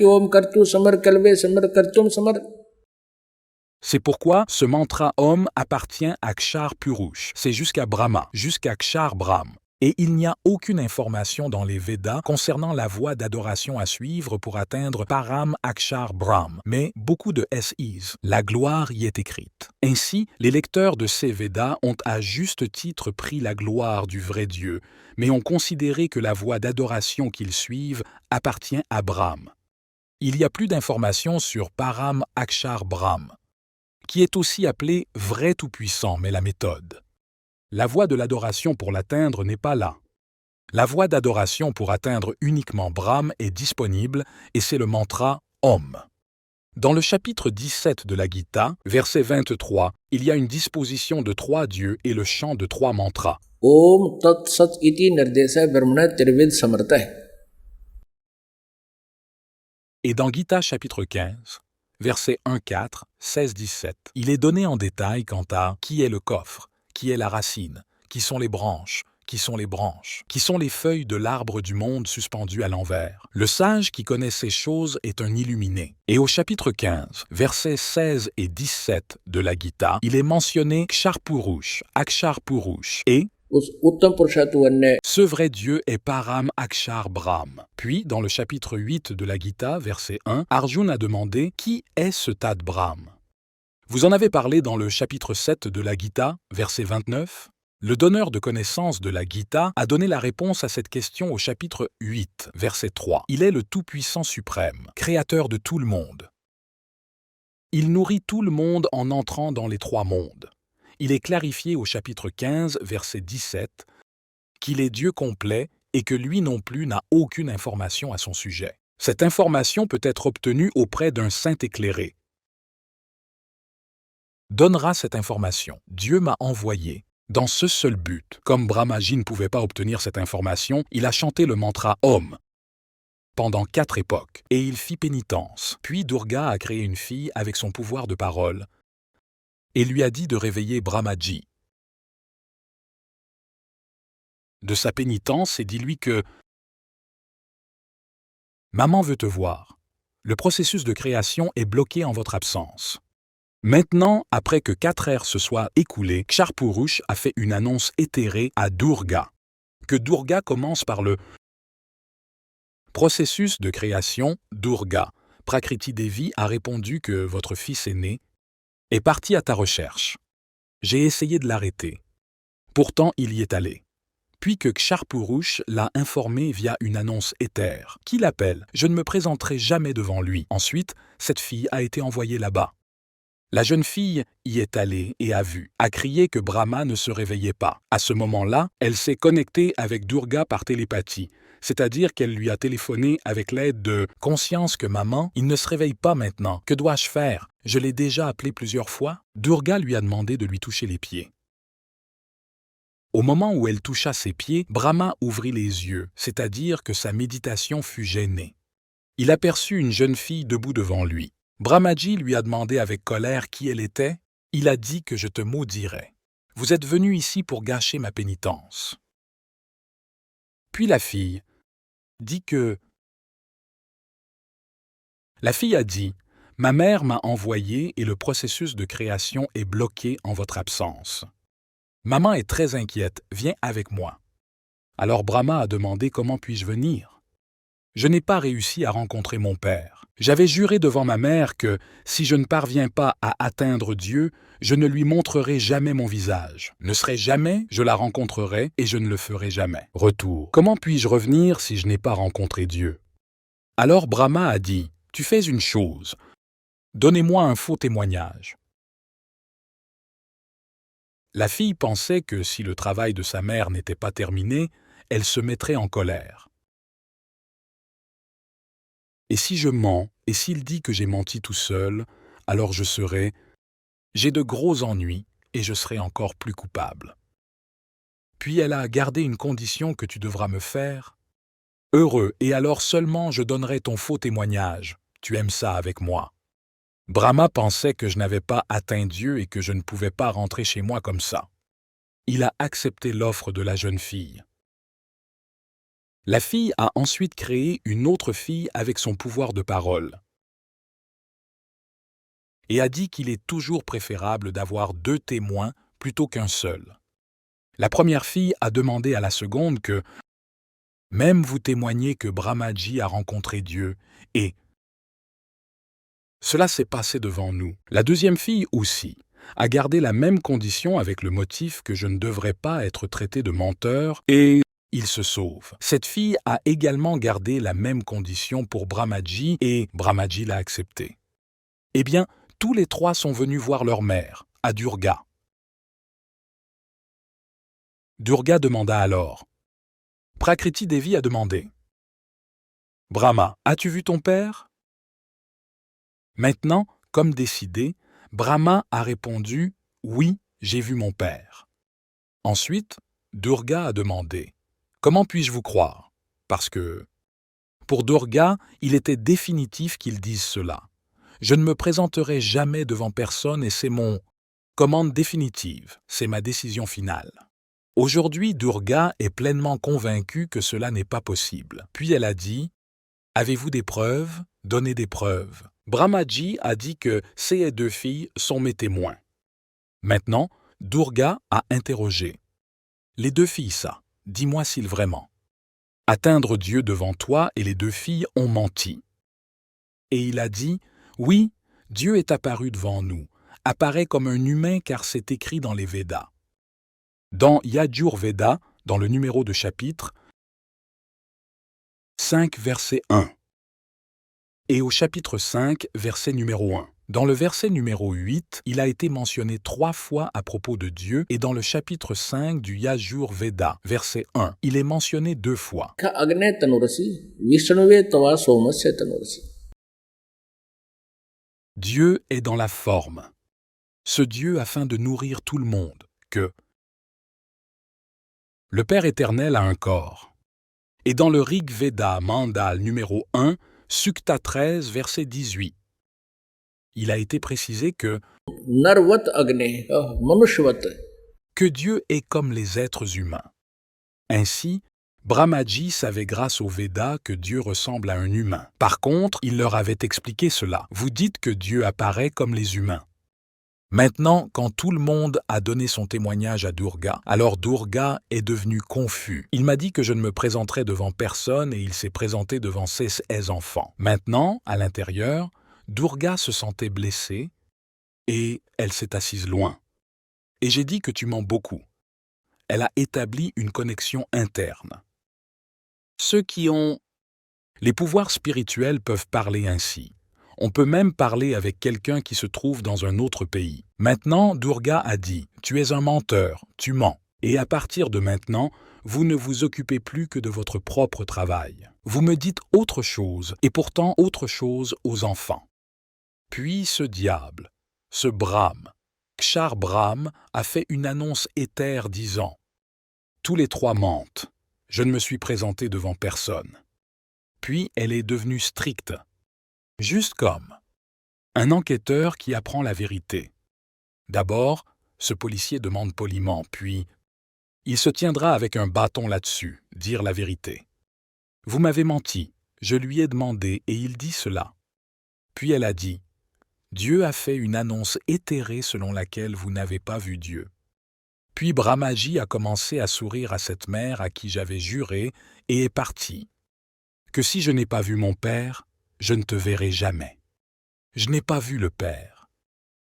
C'est pourquoi ce mantra Om appartient à Ksharpurush. C'est jusqu'à Brahma, jusqu'à Kshar Brahm. Et il n'y a aucune information dans les Védas concernant la voie d'adoration à suivre pour atteindre Param Akshar Brahm, mais beaucoup de SIs. La gloire y est écrite. Ainsi, les lecteurs de ces Védas ont à juste titre pris la gloire du vrai Dieu, mais ont considéré que la voie d'adoration qu'ils suivent appartient à Brahm. Il y a plus d'informations sur Param Akshar Brahm, qui est aussi appelé vrai tout-puissant, mais la méthode. La voie de l'adoration pour l'atteindre n'est pas là. La voie d'adoration pour atteindre uniquement Brahm est disponible et c'est le mantra Om. Dans le chapitre 17 de la Gita, verset 23, il y a une disposition de 3 dieux et le chant de 3 mantras. Om Tat Sat Iti Nirdesa Brahmana Tirvid Samartah. Et dans Gita chapitre 15, versets 1, 4, 16, 17, il est donné en détail quant à qui est le coffre, qui est la racine, qui sont les branches, qui sont les feuilles de l'arbre du monde suspendues à l'envers. Le sage qui connaît ces choses est un illuminé. Et au chapitre 15, versets 16 et 17 de la Gita, il est mentionné Kshar Purush, Akshar Purush, et ce vrai Dieu est Param Akshar Brahm. Puis, dans le chapitre 8 de la Gita, verset 1, Arjuna a demandé qui est ce Tad Brahm. Vous en avez parlé dans le chapitre 7 de la Gita, verset 29. Le donneur de connaissance de la Gita a donné la réponse à cette question au chapitre 8, verset 3. Il est le Tout-Puissant Suprême, créateur de tout le monde. Il nourrit tout le monde en entrant dans les 3 mondes. Il est clarifié au chapitre 15, verset 17, qu'il est Dieu complet et que lui non plus n'a aucune information à son sujet. Cette information peut être obtenue auprès d'un saint éclairé. Donnera cette information. Dieu m'a envoyé dans ce seul but. Comme Brahmaji ne pouvait pas obtenir cette information, il a chanté le mantra Om pendant 4 époques, et il fit pénitence. Puis Durga a créé une fille avec son pouvoir de parole et lui a dit de réveiller Brahmaji. De sa pénitence, et dit-lui que « Maman veut te voir. Le processus de création est bloqué en votre absence. » Maintenant, après que 4 ères se soient écoulées, Kshar Purush a fait une annonce éthérée à Durga, que Durga commence par le processus de création. Durga, Prakriti Devi a répondu que votre fils aîné est parti à ta recherche. J'ai essayé de l'arrêter. Pourtant, il y est allé. Puis que Kshar Purush l'a informé via une annonce éthère. Qui l'appelle? Je ne me présenterai jamais devant lui. Ensuite, cette fille a été envoyée là-bas. La jeune fille y est allée et a vu, a crié que Brahma ne se réveillait pas. À ce moment-là, elle s'est connectée avec Durga par télépathie, c'est-à-dire qu'elle lui a téléphoné avec l'aide de « Conscience que maman, il ne se réveille pas maintenant. Que dois-je faire? Je l'ai déjà appelé plusieurs fois. » Durga lui a demandé de lui toucher les pieds. Au moment où elle toucha ses pieds, Brahma ouvrit les yeux, c'est-à-dire que sa méditation fut gênée. Il aperçut une jeune fille debout devant lui. Brahmaji lui a demandé avec colère qui elle était. Il a dit que je te maudirai. Vous êtes venu ici pour gâcher ma pénitence. Puis la fille dit que... La fille a dit, ma mère m'a envoyé et le processus de création est bloqué en votre absence. Maman est très inquiète, viens avec moi. Alors Brahma a demandé comment puis-je venir. Je n'ai pas réussi à rencontrer mon père. J'avais juré devant ma mère que, si je ne parviens pas à atteindre Dieu, je ne lui montrerai jamais mon visage. Ne serait jamais, je la rencontrerai et je ne le ferai jamais. Retour. Comment puis-je revenir si je n'ai pas rencontré Dieu? Alors Brahma a dit, tu fais une chose. Donnez-moi un faux témoignage. La fille pensait que si le travail de sa mère n'était pas terminé, elle se mettrait en colère. Et si je mens, et s'il dit que j'ai menti tout seul, alors je serai... J'ai de gros ennuis, et je serai encore plus coupable. Puis elle a gardé une condition que tu devras me faire. Heureux, et alors seulement je donnerai ton faux témoignage. Tu aimes ça avec moi. Brahma pensait que je n'avais pas atteint Dieu et que je ne pouvais pas rentrer chez moi comme ça. Il a accepté l'offre de la jeune fille. La fille a ensuite créé une autre fille avec son pouvoir de parole et a dit qu'il est toujours préférable d'avoir 2 témoins plutôt qu'un seul. La première fille a demandé à la seconde que « Même vous témoignez que Brahmaji a rencontré Dieu et cela s'est passé devant nous. » La deuxième fille aussi a gardé la même condition avec le motif que je ne devrais pas être traité de menteur et il se sauve. Cette fille a également gardé la même condition pour Brahmaji et Brahmaji l'a accepté. Eh bien, tous les trois sont venus voir leur mère, à Durga. Durga demanda alors. Prakriti Devi a demandé. Brahma, as-tu vu ton père? Maintenant, comme décidé, Brahma a répondu « Oui, j'ai vu mon père ». Ensuite, Durga a demandé « Comment puis-je vous croire ?» Parce que, pour Durga, il était définitif qu'il dise cela. Je ne me présenterai jamais devant personne et c'est mon commande définitive, c'est ma décision finale. Aujourd'hui, Durga est pleinement convaincue que cela n'est pas possible. Puis elle a dit « Avez-vous des preuves? Donnez des preuves. » Brahmaji a dit que ces deux filles sont mes témoins. Maintenant, Durga a interrogé. Les deux filles, ça, dis-moi s'il vraiment. Atteindre Dieu devant toi et les deux filles ont menti. Et il a dit, oui, Dieu est apparu devant nous, apparaît comme un humain car c'est écrit dans les Védas. Dans Yajur-Veda, dans le numéro de chapitre 5, verset 1. Et au chapitre 5, verset numéro 1. Dans le verset numéro 8, il a été mentionné 3 fois à propos de Dieu et dans le chapitre 5 du Yajur-Veda, verset 1, il est mentionné 2 fois. Dieu est dans la forme. Ce Dieu afin de nourrir tout le monde, que le Père éternel a un corps. Et dans le Rig Veda Mandal numéro 1, Sukta 13, verset 18, il a été précisé que Dieu est comme les êtres humains. Ainsi, Brahmaji savait grâce au Veda que Dieu ressemble à un humain. Par contre, il leur avait expliqué cela. Vous dites que Dieu apparaît comme les humains. Maintenant, quand tout le monde a donné son témoignage à Durga, alors Durga est devenu confus. Il m'a dit que je ne me présenterais devant personne et il s'est présenté devant ses enfants. Maintenant, à l'intérieur, Durga se sentait blessée et elle s'est assise loin. Et j'ai dit que tu mens beaucoup. Elle a établi une connexion interne. Ceux qui ont les pouvoirs spirituels peuvent parler ainsi. On peut même parler avec quelqu'un qui se trouve dans un autre pays. Maintenant, Durga a dit « Tu es un menteur, tu mens. Et à partir de maintenant, vous ne vous occupez plus que de votre propre travail. Vous me dites autre chose, et pourtant autre chose aux enfants. » Puis ce diable, ce Brahm, Kshar Brahm, a fait une annonce éthère disant « Tous les trois mentent. Je ne me suis présenté devant personne. » Puis elle est devenue stricte. Juste comme un enquêteur qui apprend la vérité. D'abord, ce policier demande poliment, puis il se tiendra avec un bâton là-dessus, dire la vérité. Vous m'avez menti, je lui ai demandé et il dit cela. Puis elle a dit, Dieu a fait une annonce éthérée selon laquelle vous n'avez pas vu Dieu. Puis Brahmaji a commencé à sourire à cette mère à qui j'avais juré et est parti. Que si je n'ai pas vu mon père, je ne te verrai jamais. Je n'ai pas vu le Père.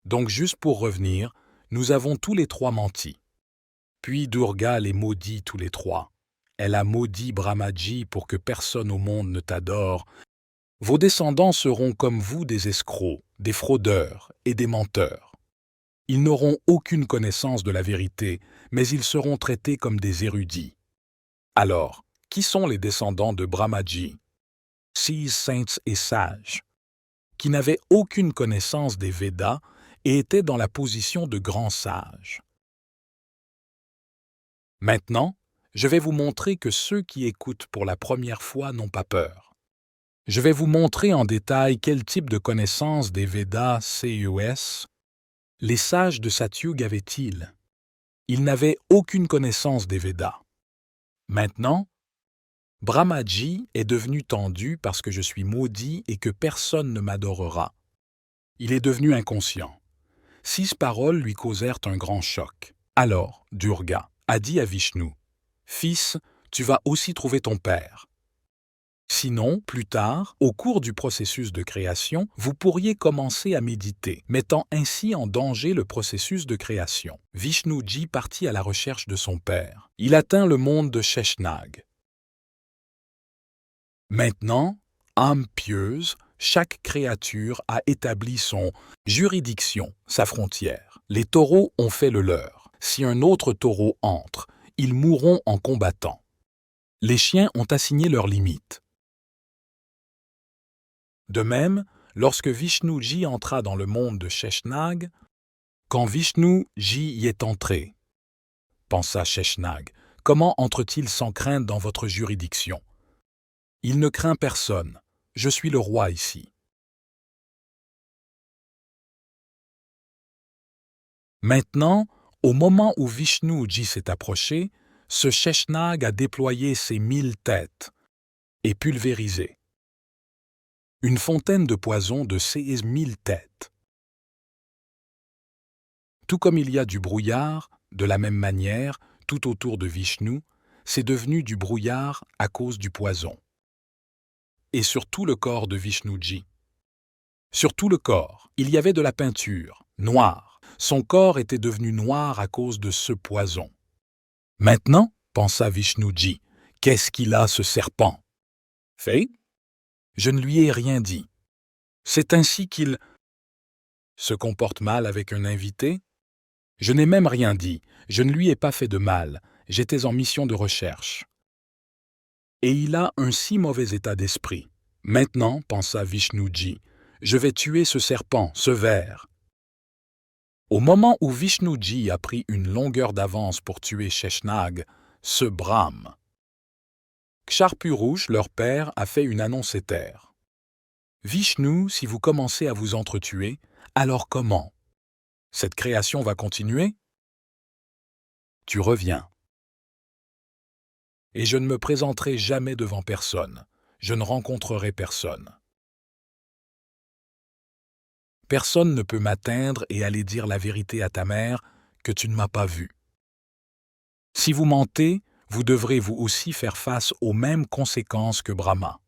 Donc juste pour revenir, nous avons tous les trois menti. Puis Durga les maudit tous les trois. Elle a maudit Brahmaji pour que personne au monde ne t'adore. Vos descendants seront comme vous des escrocs, des fraudeurs et des menteurs. Ils n'auront aucune connaissance de la vérité, mais ils seront traités comme des érudits. Alors, qui sont les descendants de Brahmaji? 6 saints et sages, qui n'avaient aucune connaissance des Védas et étaient dans la position de grands sages. Maintenant, je vais vous montrer que ceux qui écoutent pour la première fois n'ont pas peur. Je vais vous montrer en détail quel type de connaissance des Védas CES les sages de Satyug avaient-ils. Ils n'avaient aucune connaissance des Védas. Maintenant, Brahmaji est devenu tendu parce que je suis maudit et que personne ne m'adorera. Il est devenu inconscient. 6 paroles lui causèrent un grand choc. Alors, Durga a dit à Vishnu, « Fils, tu vas aussi trouver ton père. » Sinon, plus tard, au cours du processus de création, vous pourriez commencer à méditer, mettant ainsi en danger le processus de création. Vishnuji partit à la recherche de son père. Il atteint le monde de Sheshnag. Maintenant, âme pieuse, chaque créature a établi son juridiction, sa frontière. Les taureaux ont fait le leur. Si un autre taureau entre, ils mourront en combattant. Les chiens ont assigné leurs limites. De même, lorsque Vishnuji entra dans le monde de Sheshnag, quand Vishnuji y est entré, pensa Sheshnag, comment entre-t-il sans crainte dans votre juridiction? Il ne craint personne, je suis le roi ici. Maintenant, au moment où Vishnuji s'est approché, ce Sheshnag a déployé ses 1000 têtes et pulvérisé une fontaine de poison de ces 1000 têtes. Tout comme il y a du brouillard, de la même manière, tout autour de Vishnu, c'est devenu du brouillard à cause du poison. Et sur tout le corps de Vishnuji. Sur tout le corps, il y avait de la peinture, noire. Son corps était devenu noir à cause de ce poison. Maintenant, pensa Vishnuji, qu'est-ce qu'il a, ce serpent? Fait? Je ne lui ai rien dit. C'est ainsi qu'il se comporte mal avec un invité? Je n'ai même rien dit, je ne lui ai pas fait de mal, j'étais en mission de recherche. Et il a un si mauvais état d'esprit. Maintenant, pensa Vishnuji, je vais tuer ce serpent, ce ver. Au moment où Vishnuji a pris une longueur d'avance pour tuer Sheshnag, ce Brahme. Ksharpurush, leur père, a fait une annonce éthère. Vishnu, si vous commencez à vous entretuer, alors comment? Cette création va continuer? Tu reviens. Et je ne me présenterai jamais devant personne. Je ne rencontrerai personne. Personne ne peut m'atteindre et aller dire la vérité à ta mère que tu ne m'as pas vu. Si vous mentez, vous devrez vous aussi faire face aux mêmes conséquences que Brahma.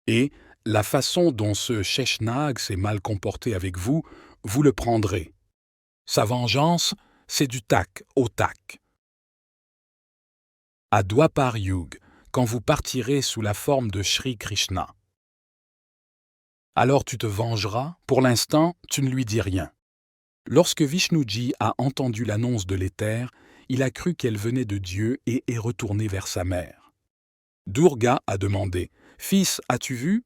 Et la façon dont ce Sheshnag s'est mal comporté avec vous, vous le prendrez. Sa vengeance, c'est du tac au tac. À Dwapar Yug, quand vous partirez sous la forme de Shri Krishna. Alors tu te vengeras, pour l'instant, tu ne lui dis rien. Lorsque Vishnuji a entendu l'annonce de l'éther, il a cru qu'elle venait de Dieu et est retourné vers sa mère. Durga a demandé, « Fils, as-tu vu ?»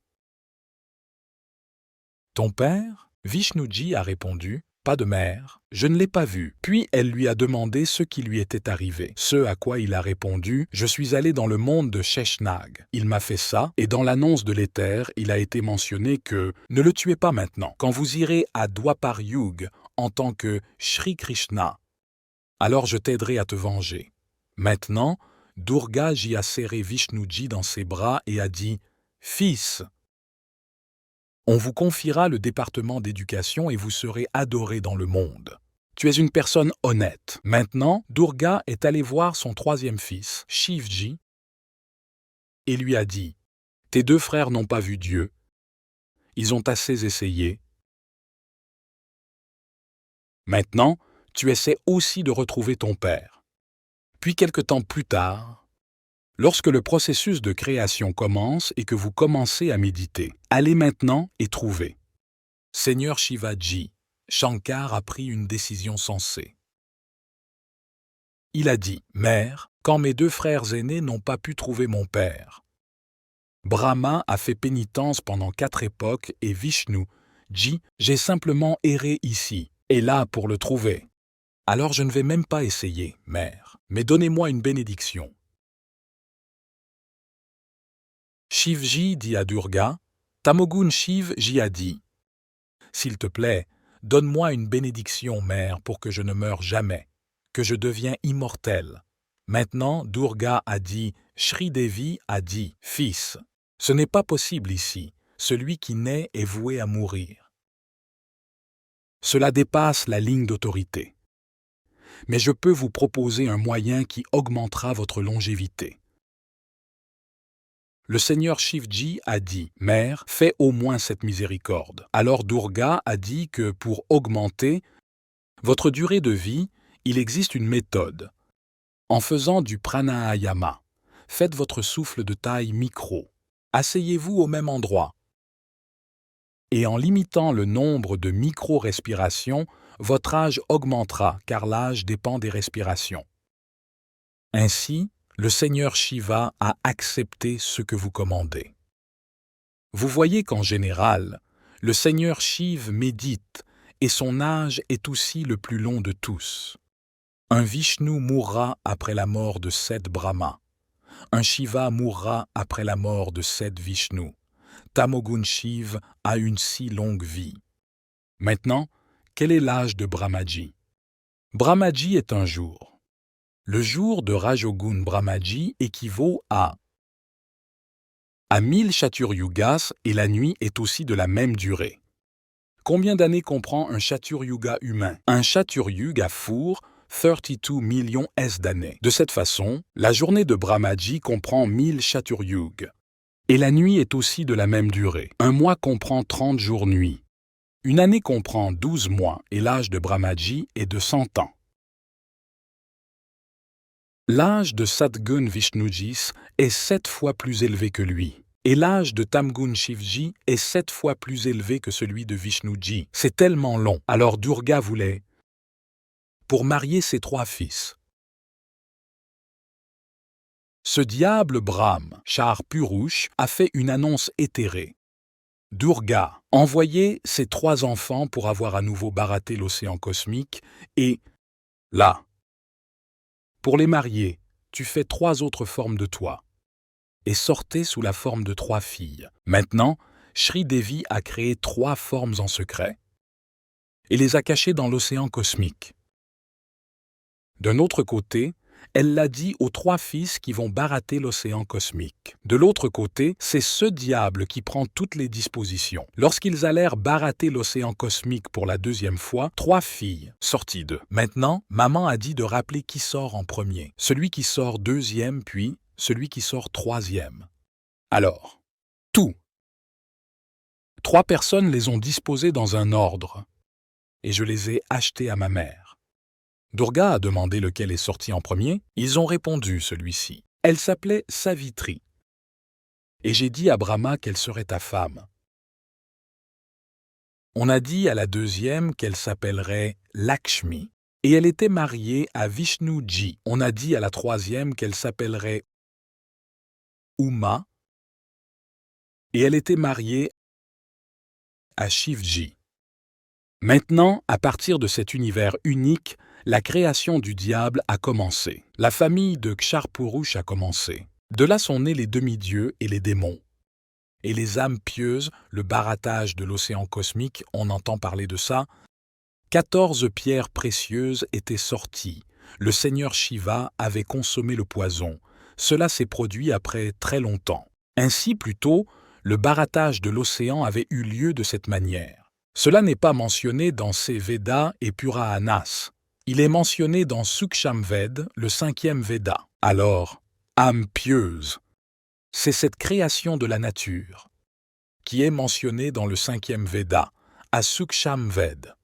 Ton père? Vishnuji a répondu, « Pas de mère, je ne l'ai pas vu. » Puis elle lui a demandé ce qui lui était arrivé. Ce à quoi il a répondu, « Je suis allé dans le monde de Sheshnag. Il m'a fait ça, et dans l'annonce de l'éther, il a été mentionné que « Ne le tuez pas maintenant. Quand vous irez à Dwapar Yug en tant que Shri Krishna, alors je t'aiderai à te venger. » Maintenant, Durgaji a serré Vishnuji dans ses bras et a dit, « Fils, on vous confiera le département d'éducation et vous serez adoré dans le monde. Tu es une personne honnête. » Maintenant, Durga est allé voir son troisième fils, Shivji, et lui a dit, « Tes deux frères n'ont pas vu Dieu. Ils ont assez essayé. Maintenant, tu essaies aussi de retrouver ton père. » Puis quelque temps plus tard, lorsque le processus de création commence et que vous commencez à méditer, allez maintenant et trouvez. Seigneur Shivaji, Shankar a pris une décision sensée. Il a dit, « Mère, quand mes deux frères aînés n'ont pas pu trouver mon père, Brahma a fait pénitence pendant 4 époques et Vishnu dit, « J'ai simplement erré ici et là pour le trouver. Alors je ne vais même pas essayer, mère, mais donnez-moi une bénédiction. » Shivji dit à Durga, Tamogun Shivji a dit, « S'il te plaît, donne-moi une bénédiction, mère, pour que je ne meure jamais, que je devienne immortel. » Maintenant, Durga a dit, Shri Devi a dit, « Fils, ce n'est pas possible ici, celui qui naît est voué à mourir. Cela dépasse la ligne d'autorité. mais je peux vous proposer un moyen qui augmentera votre longévité. Le seigneur Shivji a dit « Mère, fais au moins cette miséricorde ». Alors Durga a dit que pour augmenter votre durée de vie, il existe une méthode. En faisant du pranayama, faites votre souffle de taille micro. Asseyez-vous au même endroit. Et en limitant le nombre de micro-respirations, votre âge augmentera car l'âge dépend des respirations. Ainsi, le Seigneur Shiva a accepté ce que vous commandez. Vous voyez qu'en général, le Seigneur Shiv médite et son âge est aussi le plus long de tous. Un Vishnu mourra après la mort de 7 Brahmas. Un Shiva mourra après la mort de 7 Vishnu. Tamogun Shiv a une si longue vie. Maintenant, quel est l'âge de Brahmaji? Brahmaji est un jour. Le jour de Rajogun Brahmaji équivaut à 1000 Chaturyugas et la nuit est aussi de la même durée. Combien d'années comprend un Chaturyuga humain? Un Chaturyuga fourre 32 millions S d'années. De cette façon, la journée de Brahmaji comprend 1000 Chaturyugas. Et la nuit est aussi de la même durée. Un mois comprend 30 jours-nuits. Une année comprend 12 mois et l'âge de Brahmaji est de 100 ans. L'âge de Satgun Vishnujis est 7 fois plus élevé que lui. Et l'âge de Tamgun Shivji est 7 fois plus élevé que celui de Vishnuji. C'est tellement long. Alors Durga voulait pour marier ses 3 fils. Ce diable Brahm, Char Purush, a fait une annonce éthérée. Durga, envoyez ses 3 enfants pour avoir à nouveau baratté l'océan cosmique et là, pour les marier, tu fais 3 autres formes de toi. Et sortez sous la forme de 3 filles. Maintenant, Shri Devi a créé 3 formes en secret et les a cachées dans l'océan cosmique. D'un autre côté, elle l'a dit aux 3 fils qui vont baratter l'océan cosmique. De l'autre côté, c'est ce diable qui prend toutes les dispositions. Lorsqu'ils allèrent baratter l'océan cosmique pour la 2e fois, 3 filles sorties d'eux. Maintenant, maman a dit de rappeler qui sort en premier, celui qui sort 2e, puis celui qui sort 3e. Alors, tout. 3 personnes les ont disposées dans un ordre, et je les ai achetées à ma mère. Durga a demandé lequel est sorti en premier. Ils ont répondu celui-ci. Elle s'appelait Savitri. Et j'ai dit à Brahma qu'elle serait ta femme. On a dit à la 2e qu'elle s'appellerait Lakshmi. Et elle était mariée à Vishnuji. On a dit à la 3e qu'elle s'appellerait Uma. Et elle était mariée à Shivji. Maintenant, à partir de cet univers unique, la création du diable a commencé. La famille de Ksharpurush a commencé. De là sont nés les demi-dieux et les démons. Et les âmes pieuses, le barattage de l'océan cosmique, on entend parler de ça. 14 pierres précieuses étaient sorties. Le Seigneur Shiva avait consommé le poison. Cela s'est produit après très longtemps. Ainsi, plus tôt, le barattage de l'océan avait eu lieu de cette manière. Cela n'est pas mentionné dans ces Védas et Puranas. Il est mentionné dans Suksham-Ved, le 5e Veda. Alors, âme pieuse, c'est cette création de la nature qui est mentionnée dans le 5e Veda, à Suksham-Ved.